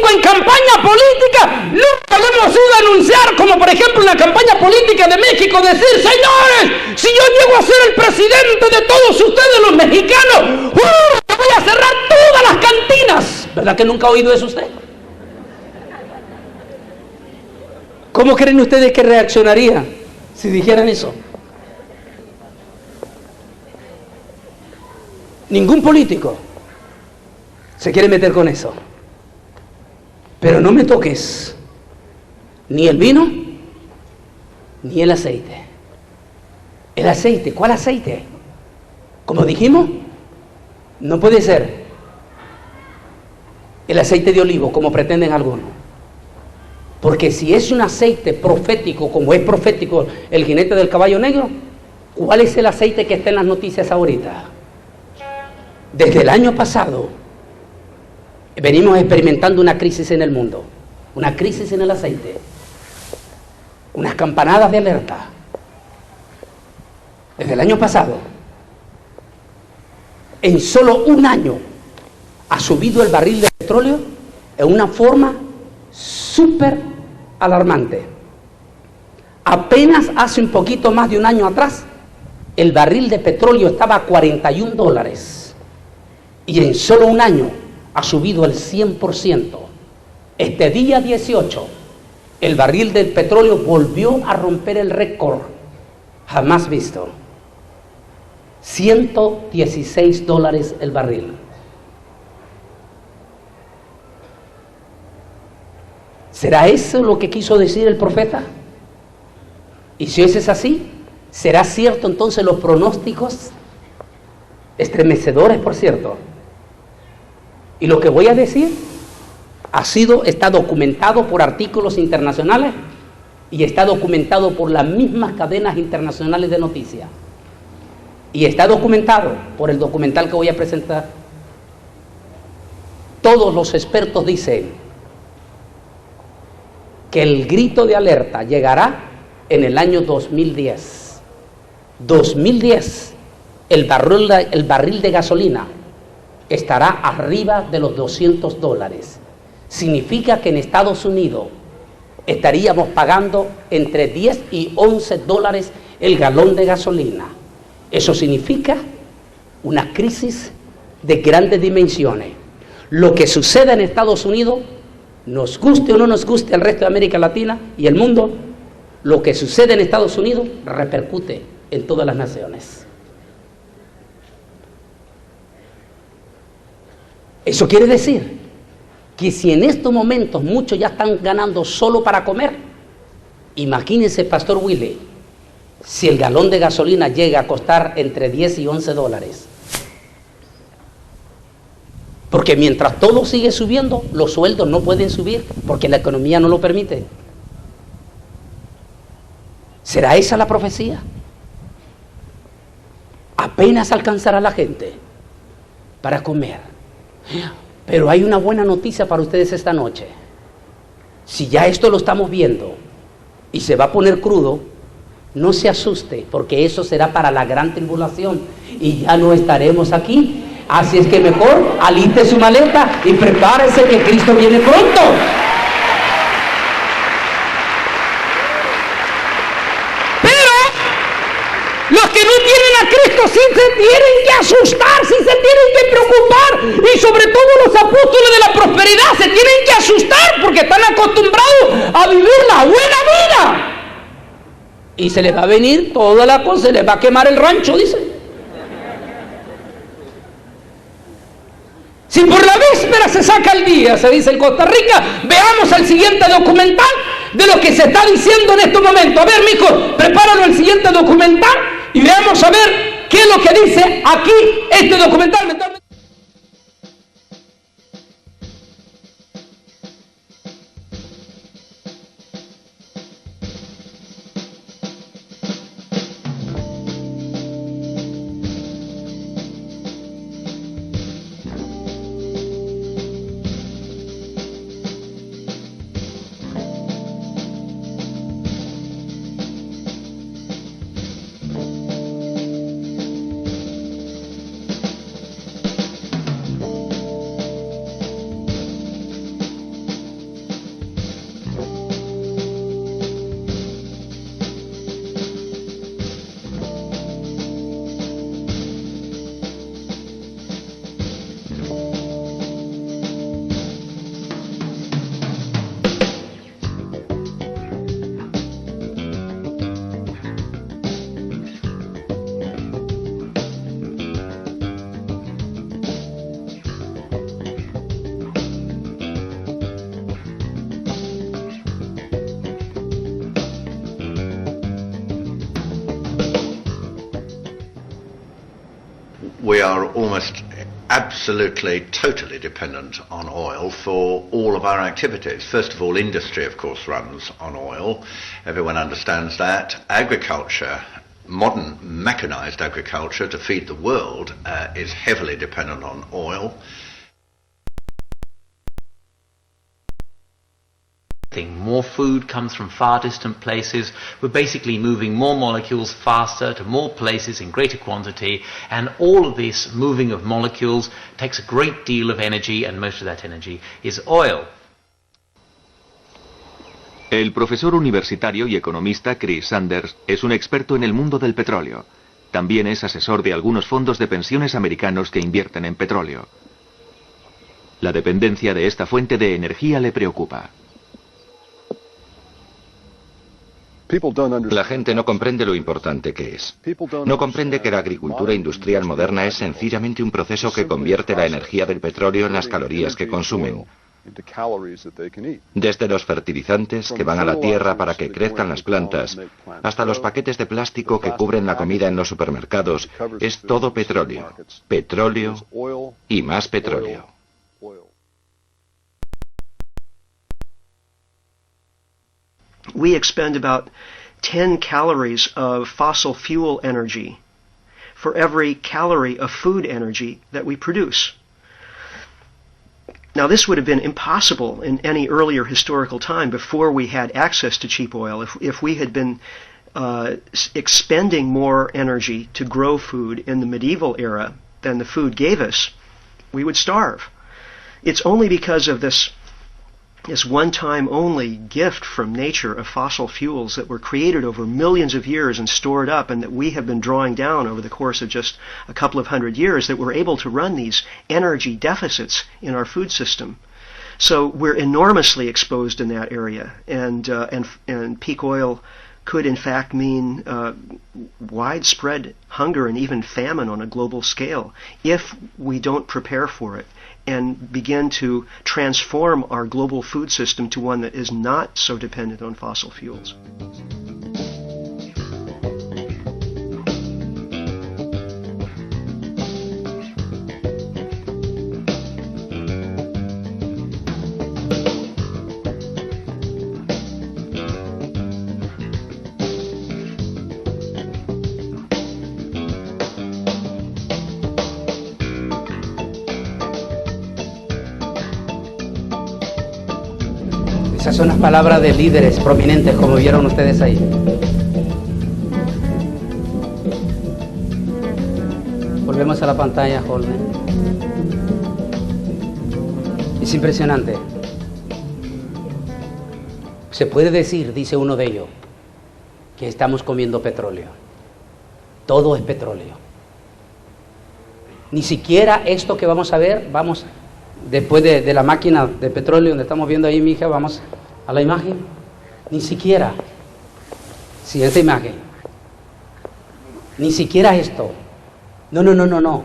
en campaña política nunca lo hemos ido a anunciar, como por ejemplo en la campaña política de México, decir: señores, si yo llego a ser el presidente de todos ustedes los mexicanos, que voy a cerrar todas las cantinas. ¿Verdad que nunca ha oído eso usted? ¿Cómo creen ustedes que reaccionaría si dijeran eso? Ningún político se quiere meter con eso. Pero no me toques ni el vino ni el aceite. El aceite, ¿cuál aceite? Como dijimos, no puede ser el aceite de olivo, como pretenden algunos. Porque si es un aceite profético, como es profético el jinete del caballo negro, ¿cuál es el aceite que está en las noticias ahorita? Desde el año pasado venimos experimentando una crisis en el mundo, una crisis en el aceite, unas campanadas de alerta. Desde el año pasado, en solo un año, ha subido el barril de petróleo en una forma súper alarmante. Apenas hace un poquito más de un año atrás, el barril de petróleo estaba a $41 y en solo un año ha subido el 100%. Este día 18, el barril del petróleo volvió a romper el récord jamás visto. $116 el barril. ¿Será eso lo que quiso decir el profeta? Y si eso es así, ¿será cierto entonces los pronósticos? Estremecedores, por cierto. Y lo que voy a decir está documentado por artículos internacionales y está documentado por las mismas cadenas internacionales de noticias. Y está documentado por el documental que voy a presentar. Todos los expertos dicen que el grito de alerta llegará en el año 2010. 2010, el barril de gasolina estará arriba de los $200. Significa que en Estados Unidos estaríamos pagando entre 10 y 11 dólares el galón de gasolina. Eso significa una crisis de grandes dimensiones. Lo que suceda en Estados Unidos, nos guste o no nos guste al resto de América Latina y el mundo, lo que sucede en Estados Unidos repercute en todas las naciones. Eso quiere decir que si en estos momentos muchos ya están ganando solo para comer, imagínense, Pastor Willy, si el galón de gasolina llega a costar entre 10 y 11 dólares. Porque mientras todo sigue subiendo, los sueldos no pueden subir porque la economía no lo permite. ¿Será esa la profecía? Apenas alcanzará la gente para comer. Pero hay una buena noticia para ustedes esta noche. Si ya esto lo estamos viendo y se va a poner crudo, no se asuste, porque eso será para la gran tribulación y ya no estaremos aquí. Así es que mejor aliste su maleta y prepárese que Cristo viene pronto. Los que no tienen a Cristo sí se tienen que asustar, sí se tienen que preocupar. Y sobre todo los apóstoles de la prosperidad se tienen que asustar porque están acostumbrados a vivir la buena vida. Y se les va a venir toda la cosa, se les va a quemar el rancho, dice. Si por la víspera se saca el día, se dice en Costa Rica, veamos el siguiente documental de lo que se está diciendo en este momento. A ver, mijo, prepáralo el siguiente documental y veamos a ver qué es lo que dice aquí este documental. We are almost absolutely, totally dependent on oil for all of our activities. First of all, industry, of course, runs on oil. Everyone understands that. Agriculture, modern mechanized agriculture to feed the world is heavily dependent on oil. More food comes from far distant places. We're basically moving more molecules faster to more places in greater quantity, and all of this moving of molecules takes a great deal of energy, and most of that energy is oil. El profesor universitario y economista Chris Sanders es un experto en el mundo del petróleo. También es asesor de algunos fondos de pensiones americanos que invierten en petróleo. La dependencia de esta fuente de energía le preocupa. La gente no comprende lo importante que es. No comprende que la agricultura industrial moderna es sencillamente un proceso que convierte la energía del petróleo en las calorías que consumen. Desde los fertilizantes que van a la tierra para que crezcan las plantas, hasta los paquetes de plástico que cubren la comida en los supermercados, es todo petróleo. Petróleo y más petróleo. We expend about 10 calories of fossil fuel energy for every calorie of food energy that we produce. Now, this would have been impossible in any earlier historical time before we had access to cheap oil. If we had been expending more energy to grow food in the medieval era than the food gave us, we would starve. It's only because of this one-time only gift from nature of fossil fuels that were created over millions of years and stored up, and that we have been drawing down over the course of just a couple of hundred years, that we're able to run these energy deficits in our food system. So we're enormously exposed in that area, and peak oil could in fact mean widespread hunger and even famine on a global scale if we don't prepare for it and begin to transform our global food system to one that is not so dependent on fossil fuels. Esas son las palabras de líderes prominentes, como vieron ustedes ahí. Volvemos a la pantalla, Holden. Es impresionante. Se puede decir, dice uno de ellos, que estamos comiendo petróleo. Todo es petróleo. Ni siquiera esto que vamos a ver, después de la máquina de petróleo donde estamos viendo ahí, mi hija, vamos a la imagen. Ni siquiera, siguiente imagen, ni siquiera esto. No.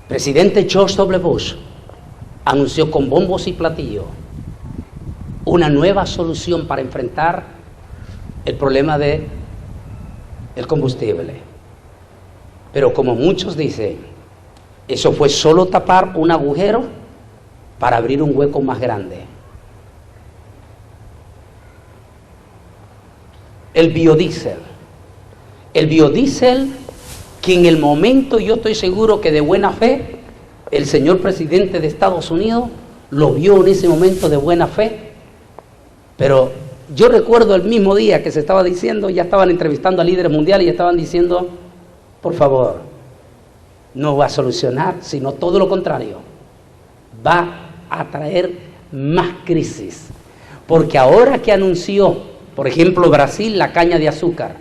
Presidente George W. Bush anunció con bombos y platillos una nueva solución para enfrentar el problema del combustible. Pero como muchos dicen, eso fue solo tapar un agujero para abrir un hueco más grande. El biodiesel que en el momento, yo estoy seguro que de buena fe, el señor presidente de Estados Unidos lo vio en ese momento de buena fe, pero yo recuerdo el mismo día que se estaba diciendo, ya estaban entrevistando a líderes mundiales y estaban diciendo, por favor, no va a solucionar, sino todo lo contrario, va a traer más crisis, porque ahora que anunció, por ejemplo, Brasil, la caña de azúcar,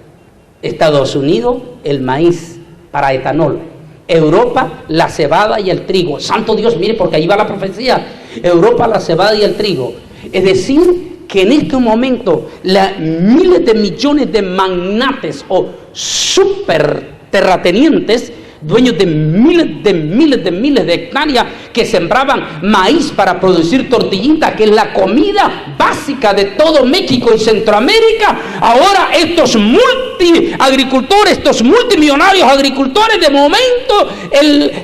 Estados Unidos, el maíz para etanol, Europa, la cebada y el trigo. Santo Dios, mire, porque ahí va la profecía. Europa, la cebada y el trigo. Es decir, que en este momento miles de millones de magnates o super terratenientes, dueños de miles de hectáreas que sembraban maíz para producir tortillita, que es la comida básica de todo México y Centroamérica. Ahora estos multiagricultores, estos multimillonarios agricultores, de momento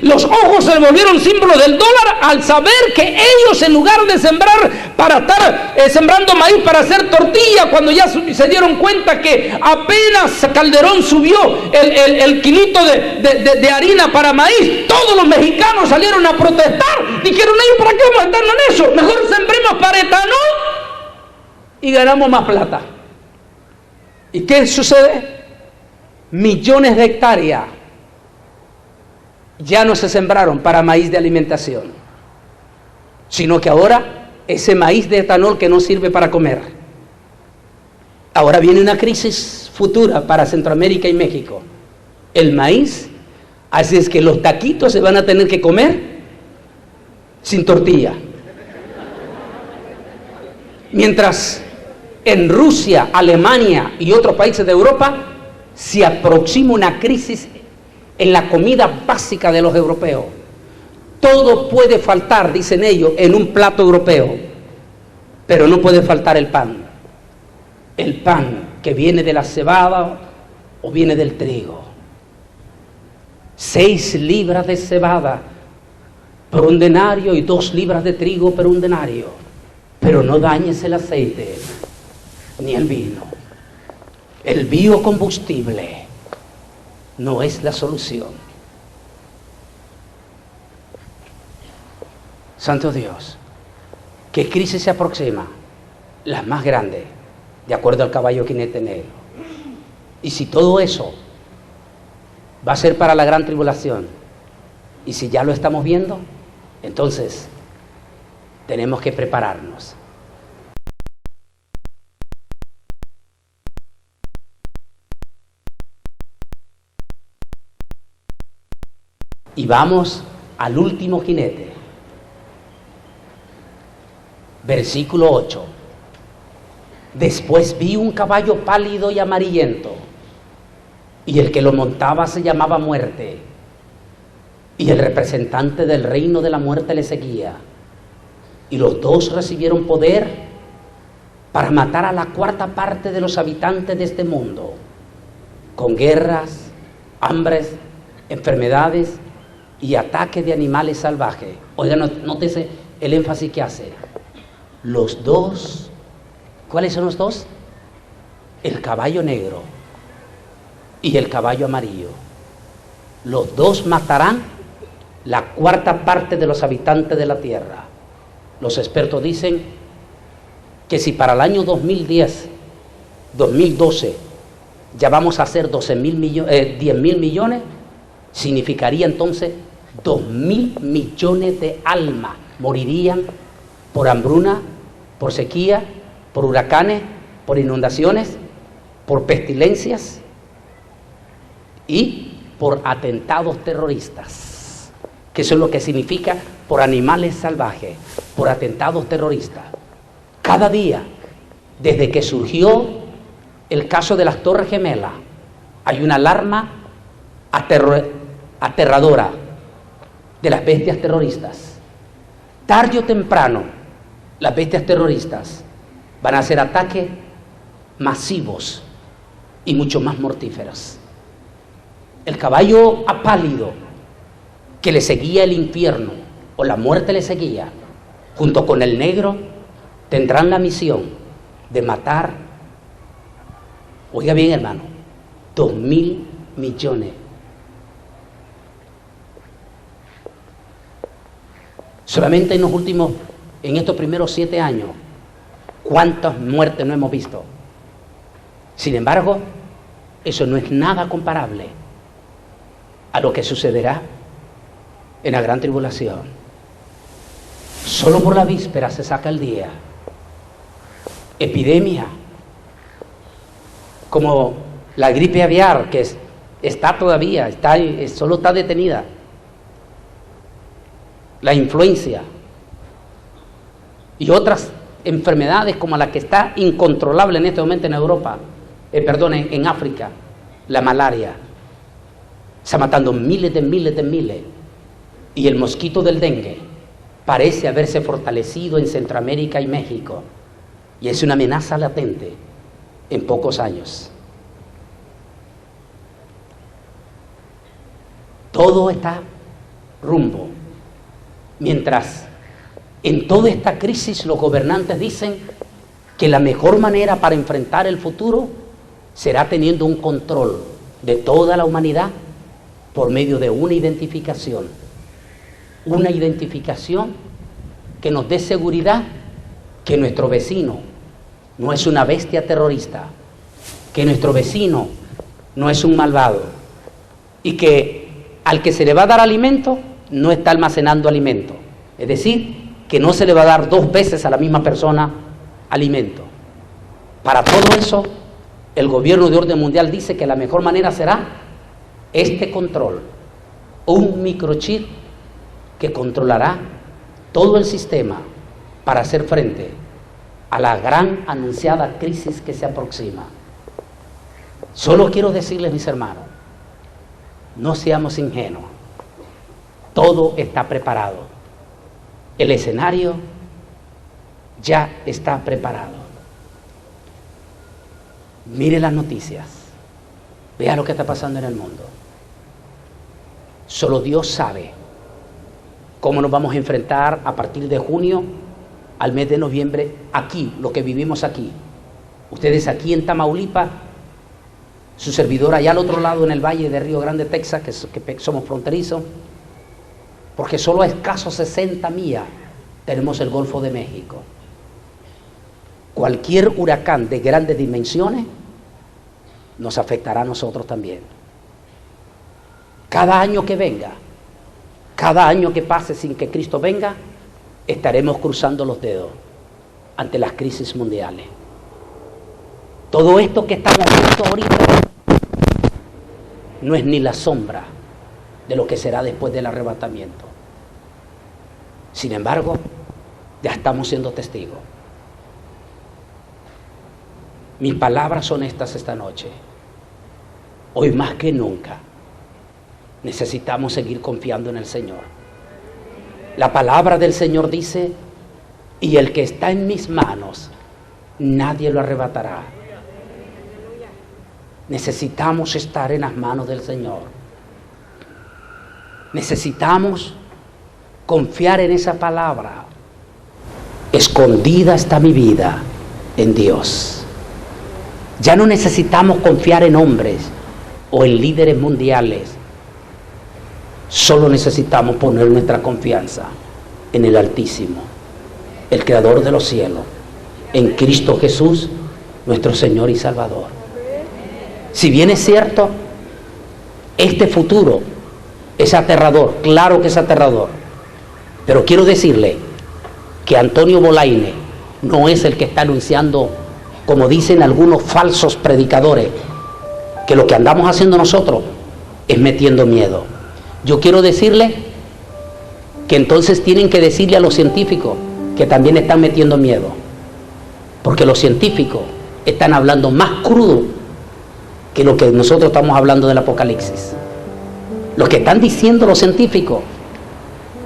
los ojos se volvieron símbolo del dólar al saber que ellos, en lugar de sembrar para estar sembrando maíz para hacer tortilla, cuando ya se dieron cuenta que apenas Calderón subió el kilito de harina para maíz, todos los mexicanos salieron a protestar. Dijeron ellos, ¿para qué vamos a estar en eso? Mejor sembremos para etanol y ganamos más plata. ¿Y qué sucede? Millones de hectáreas ya no se sembraron para maíz de alimentación, sino que ahora ese maíz de etanol que no sirve para comer. Ahora viene una crisis futura para Centroamérica y México. El maíz. Así es que los taquitos se van a tener que comer sin tortilla. Mientras en Rusia, Alemania y otros países de Europa se aproxima una crisis en la comida básica de los europeos. Todo puede faltar, dicen ellos, en un plato europeo, pero no puede faltar el pan. El pan que viene de la cebada o viene del trigo. 6 libras de cebada por un denario y 2 libras de trigo por un denario. Pero no dañes el aceite ni el vino. El biocombustible no es la solución. Santo Dios, ¿qué crisis se aproxima? La más grande, de acuerdo al caballo jinete negro. Y si todo eso va a ser para la gran tribulación, y si ya lo estamos viendo, entonces tenemos que prepararnos. Y vamos al último jinete. Versículo 8. Después vi un caballo pálido y amarillento, y el que lo montaba se llamaba Muerte, y el representante del reino de la muerte le seguía. Y los dos recibieron poder para matar a la 1/4 parte de los habitantes de este mundo, con guerras, hambres, enfermedades y ataques de animales salvajes. Oigan, nótese el énfasis que hace. Los dos, ¿cuáles son los dos? El caballo negro y el caballo amarillo. Los dos matarán la 1/4 parte de los habitantes de la tierra. Los expertos dicen que si para el año 2012 ya vamos a hacer 10.000 millones, significaría entonces 2.000 millones de almas morirían por hambruna, por sequía, por huracanes, por inundaciones, por pestilencias y por atentados terroristas, que eso es lo que significa por animales salvajes, por atentados terroristas. Cada día, desde que surgió el caso de las Torres Gemelas, hay una alarma aterradora de las bestias terroristas. Tarde o temprano, las bestias terroristas van a hacer ataques masivos y mucho más mortíferos. El caballo apálido que le seguía el infierno o la muerte le seguía, junto con el negro, tendrán la misión de matar, oiga bien hermano, 2.000 millones. Solamente en estos primeros 7 años, ¿cuántas muertes no hemos visto? Sin embargo, eso no es nada comparable a lo que sucederá en la gran tribulación. Solo por la víspera se saca el día. Epidemia, como la gripe aviar, que está todavía, solo está detenida. La influencia y otras enfermedades como la que está incontrolable en este momento en Europa, en África, la malaria. Está matando miles. Y el mosquito del dengue parece haberse fortalecido en Centroamérica y México. Y es una amenaza latente en pocos años. Todo está rumbo. Mientras en toda esta crisis los gobernantes dicen que la mejor manera para enfrentar el futuro será teniendo un control de toda la humanidad por medio de una identificación que nos dé seguridad que nuestro vecino no es una bestia terrorista, que nuestro vecino no es un malvado y que al que se le va a dar alimento no está almacenando alimento, es decir, que no se le va a dar 2 veces a la misma persona alimento. Para todo eso, el gobierno de orden mundial dice que la mejor manera será este control, un microchip que controlará todo el sistema para hacer frente a la gran anunciada crisis que se aproxima. Solo quiero decirles, mis hermanos, no seamos ingenuos. Todo está preparado. El escenario ya está preparado. Mire las noticias. Vea lo que está pasando en el mundo. Solo Dios sabe cómo nos vamos a enfrentar a partir de junio al mes de noviembre, aquí, lo que vivimos aquí. Ustedes aquí en Tamaulipas, su servidor allá al otro lado en el valle de Río Grande, Texas, que somos fronterizos, porque solo a escasos 60 millas tenemos el Golfo de México. Cualquier huracán de grandes dimensiones nos afectará a nosotros también. Cada año que venga, cada año que pase sin que Cristo venga, estaremos cruzando los dedos ante las crisis mundiales. Todo esto que estamos viendo ahorita no es ni la sombra de lo que será después del arrebatamiento. Sin embargo, ya estamos siendo testigos. Mis palabras son estas esta noche. Hoy más que nunca necesitamos seguir confiando en el Señor. La palabra del Señor dice, y el que está en mis manos, nadie lo arrebatará. Necesitamos estar en las manos del Señor. Necesitamos confiar en esa palabra. Escondida está mi vida en Dios. Ya no necesitamos confiar en hombres o en líderes mundiales. Solo necesitamos poner nuestra confianza en el Altísimo, el Creador de los cielos, en Cristo Jesús, nuestro Señor y Salvador. Si bien es cierto, este futuro es aterrador, claro que es aterrador, pero quiero decirle que Antonio Bolaine no es el que está anunciando, como dicen algunos falsos predicadores, que lo que andamos haciendo nosotros es metiendo miedo. Yo quiero decirle que entonces tienen que decirle a los científicos que también están metiendo miedo, porque los científicos están hablando más crudo que lo que nosotros estamos hablando del Apocalipsis. Lo que están diciendo los científicos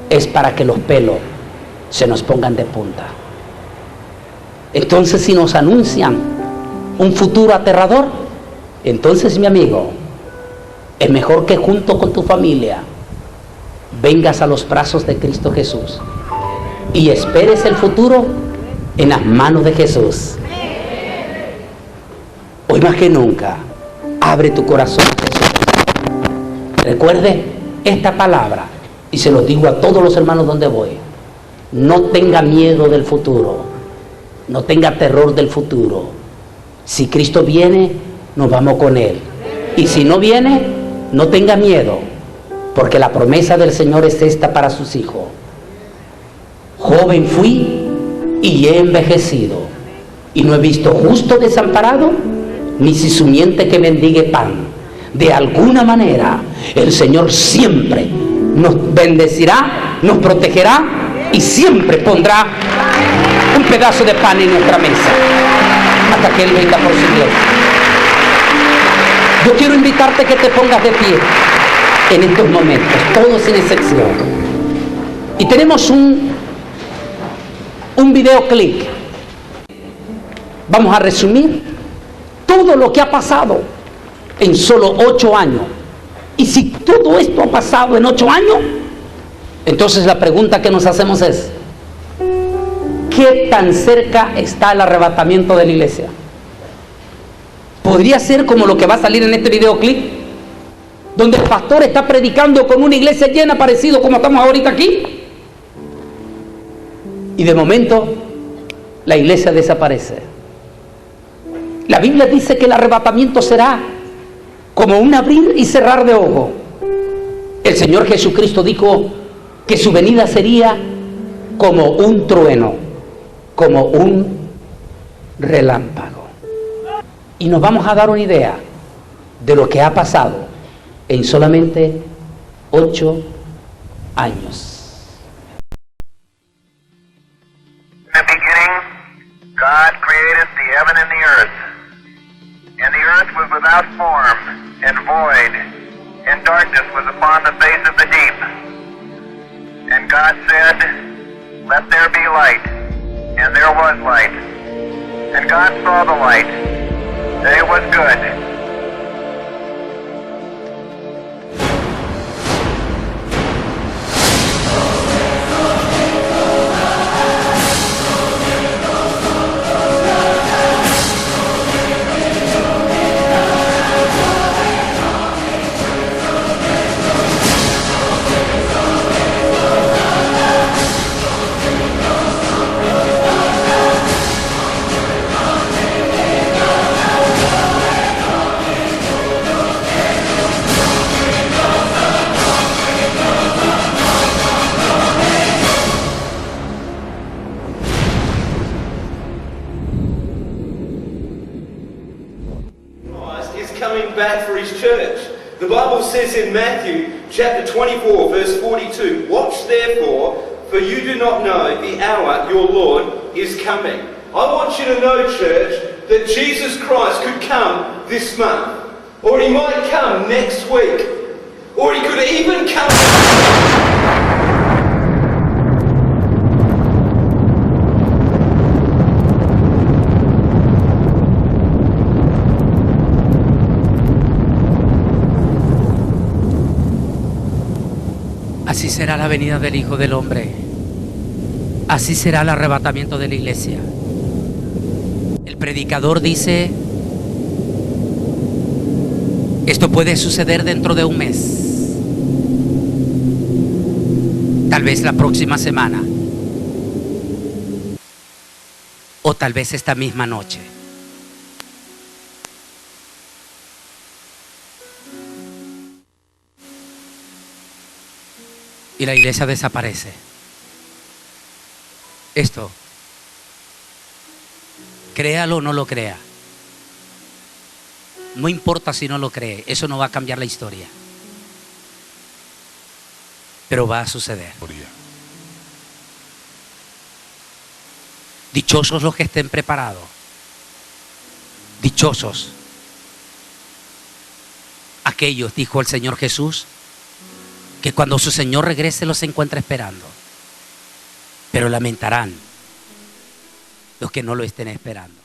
es para que los pelos se nos pongan de punta. Entonces, si nos anuncian un futuro aterrador, entonces, mi amigo, es mejor que junto con tu familia vengas a los brazos de Cristo Jesús y esperes el futuro en las manos de Jesús. Hoy más que nunca, abre tu corazón a Jesús. Recuerde esta palabra, y se lo digo a todos los hermanos donde voy: no tenga miedo del futuro, no tenga terror del futuro. Si Cristo viene, nos vamos con Él, y si no viene, no tenga miedo, porque la promesa del Señor es esta para sus hijos: joven fui y he envejecido, y no he visto justo desamparado, ni si su simiente que mendigue pan. De alguna manera, el Señor siempre nos bendecirá, nos protegerá y siempre pondrá un pedazo de pan en nuestra mesa hasta que Él venga por su gloria. Yo quiero invitarte que te pongas de pie en estos momentos, todos sin excepción. Y tenemos un videoclip. Vamos a resumir todo lo que ha pasado en solo 8 años. Y si todo esto ha pasado en 8 años, entonces la pregunta que nos hacemos es: ¿qué tan cerca está el arrebatamiento de la iglesia? Podría ser como lo que va a salir en este videoclip, donde el pastor está predicando con una iglesia llena, parecido como estamos ahorita aquí, y de momento la iglesia desaparece. La Biblia dice que el arrebatamiento será como un abrir y cerrar de ojos. El Señor Jesucristo dijo que su venida sería como un trueno, como un relámpago. Y nos vamos a dar una idea de lo que ha pasado en solamente 8 años. In the beginning, God created the heaven and the earth. And the earth was without form and void, and darkness was upon the face of the deep. God said, "Let there be light," and there was light. And God saw the light, that it was good. Coming back for his church. The Bible says in Matthew chapter 24 verse 42, "Watch therefore, for you do not know the hour your Lord is coming." I want you to know, church, that Jesus Christ could come this month, or he might come next week, or he could even come. Así será la venida del Hijo del Hombre. Así será el arrebatamiento de la iglesia. El predicador dice, esto puede suceder dentro de un mes. Tal vez la próxima semana. O tal vez esta misma noche. Y la iglesia desaparece. Esto, créalo o no lo crea, no importa si no lo cree, eso no va a cambiar la historia, pero va a suceder. Dichosos los que estén preparados, dichosos aquellos, dijo el Señor Jesús, que cuando su Señor regrese los encuentre esperando. Pero lamentarán los que no lo estén esperando.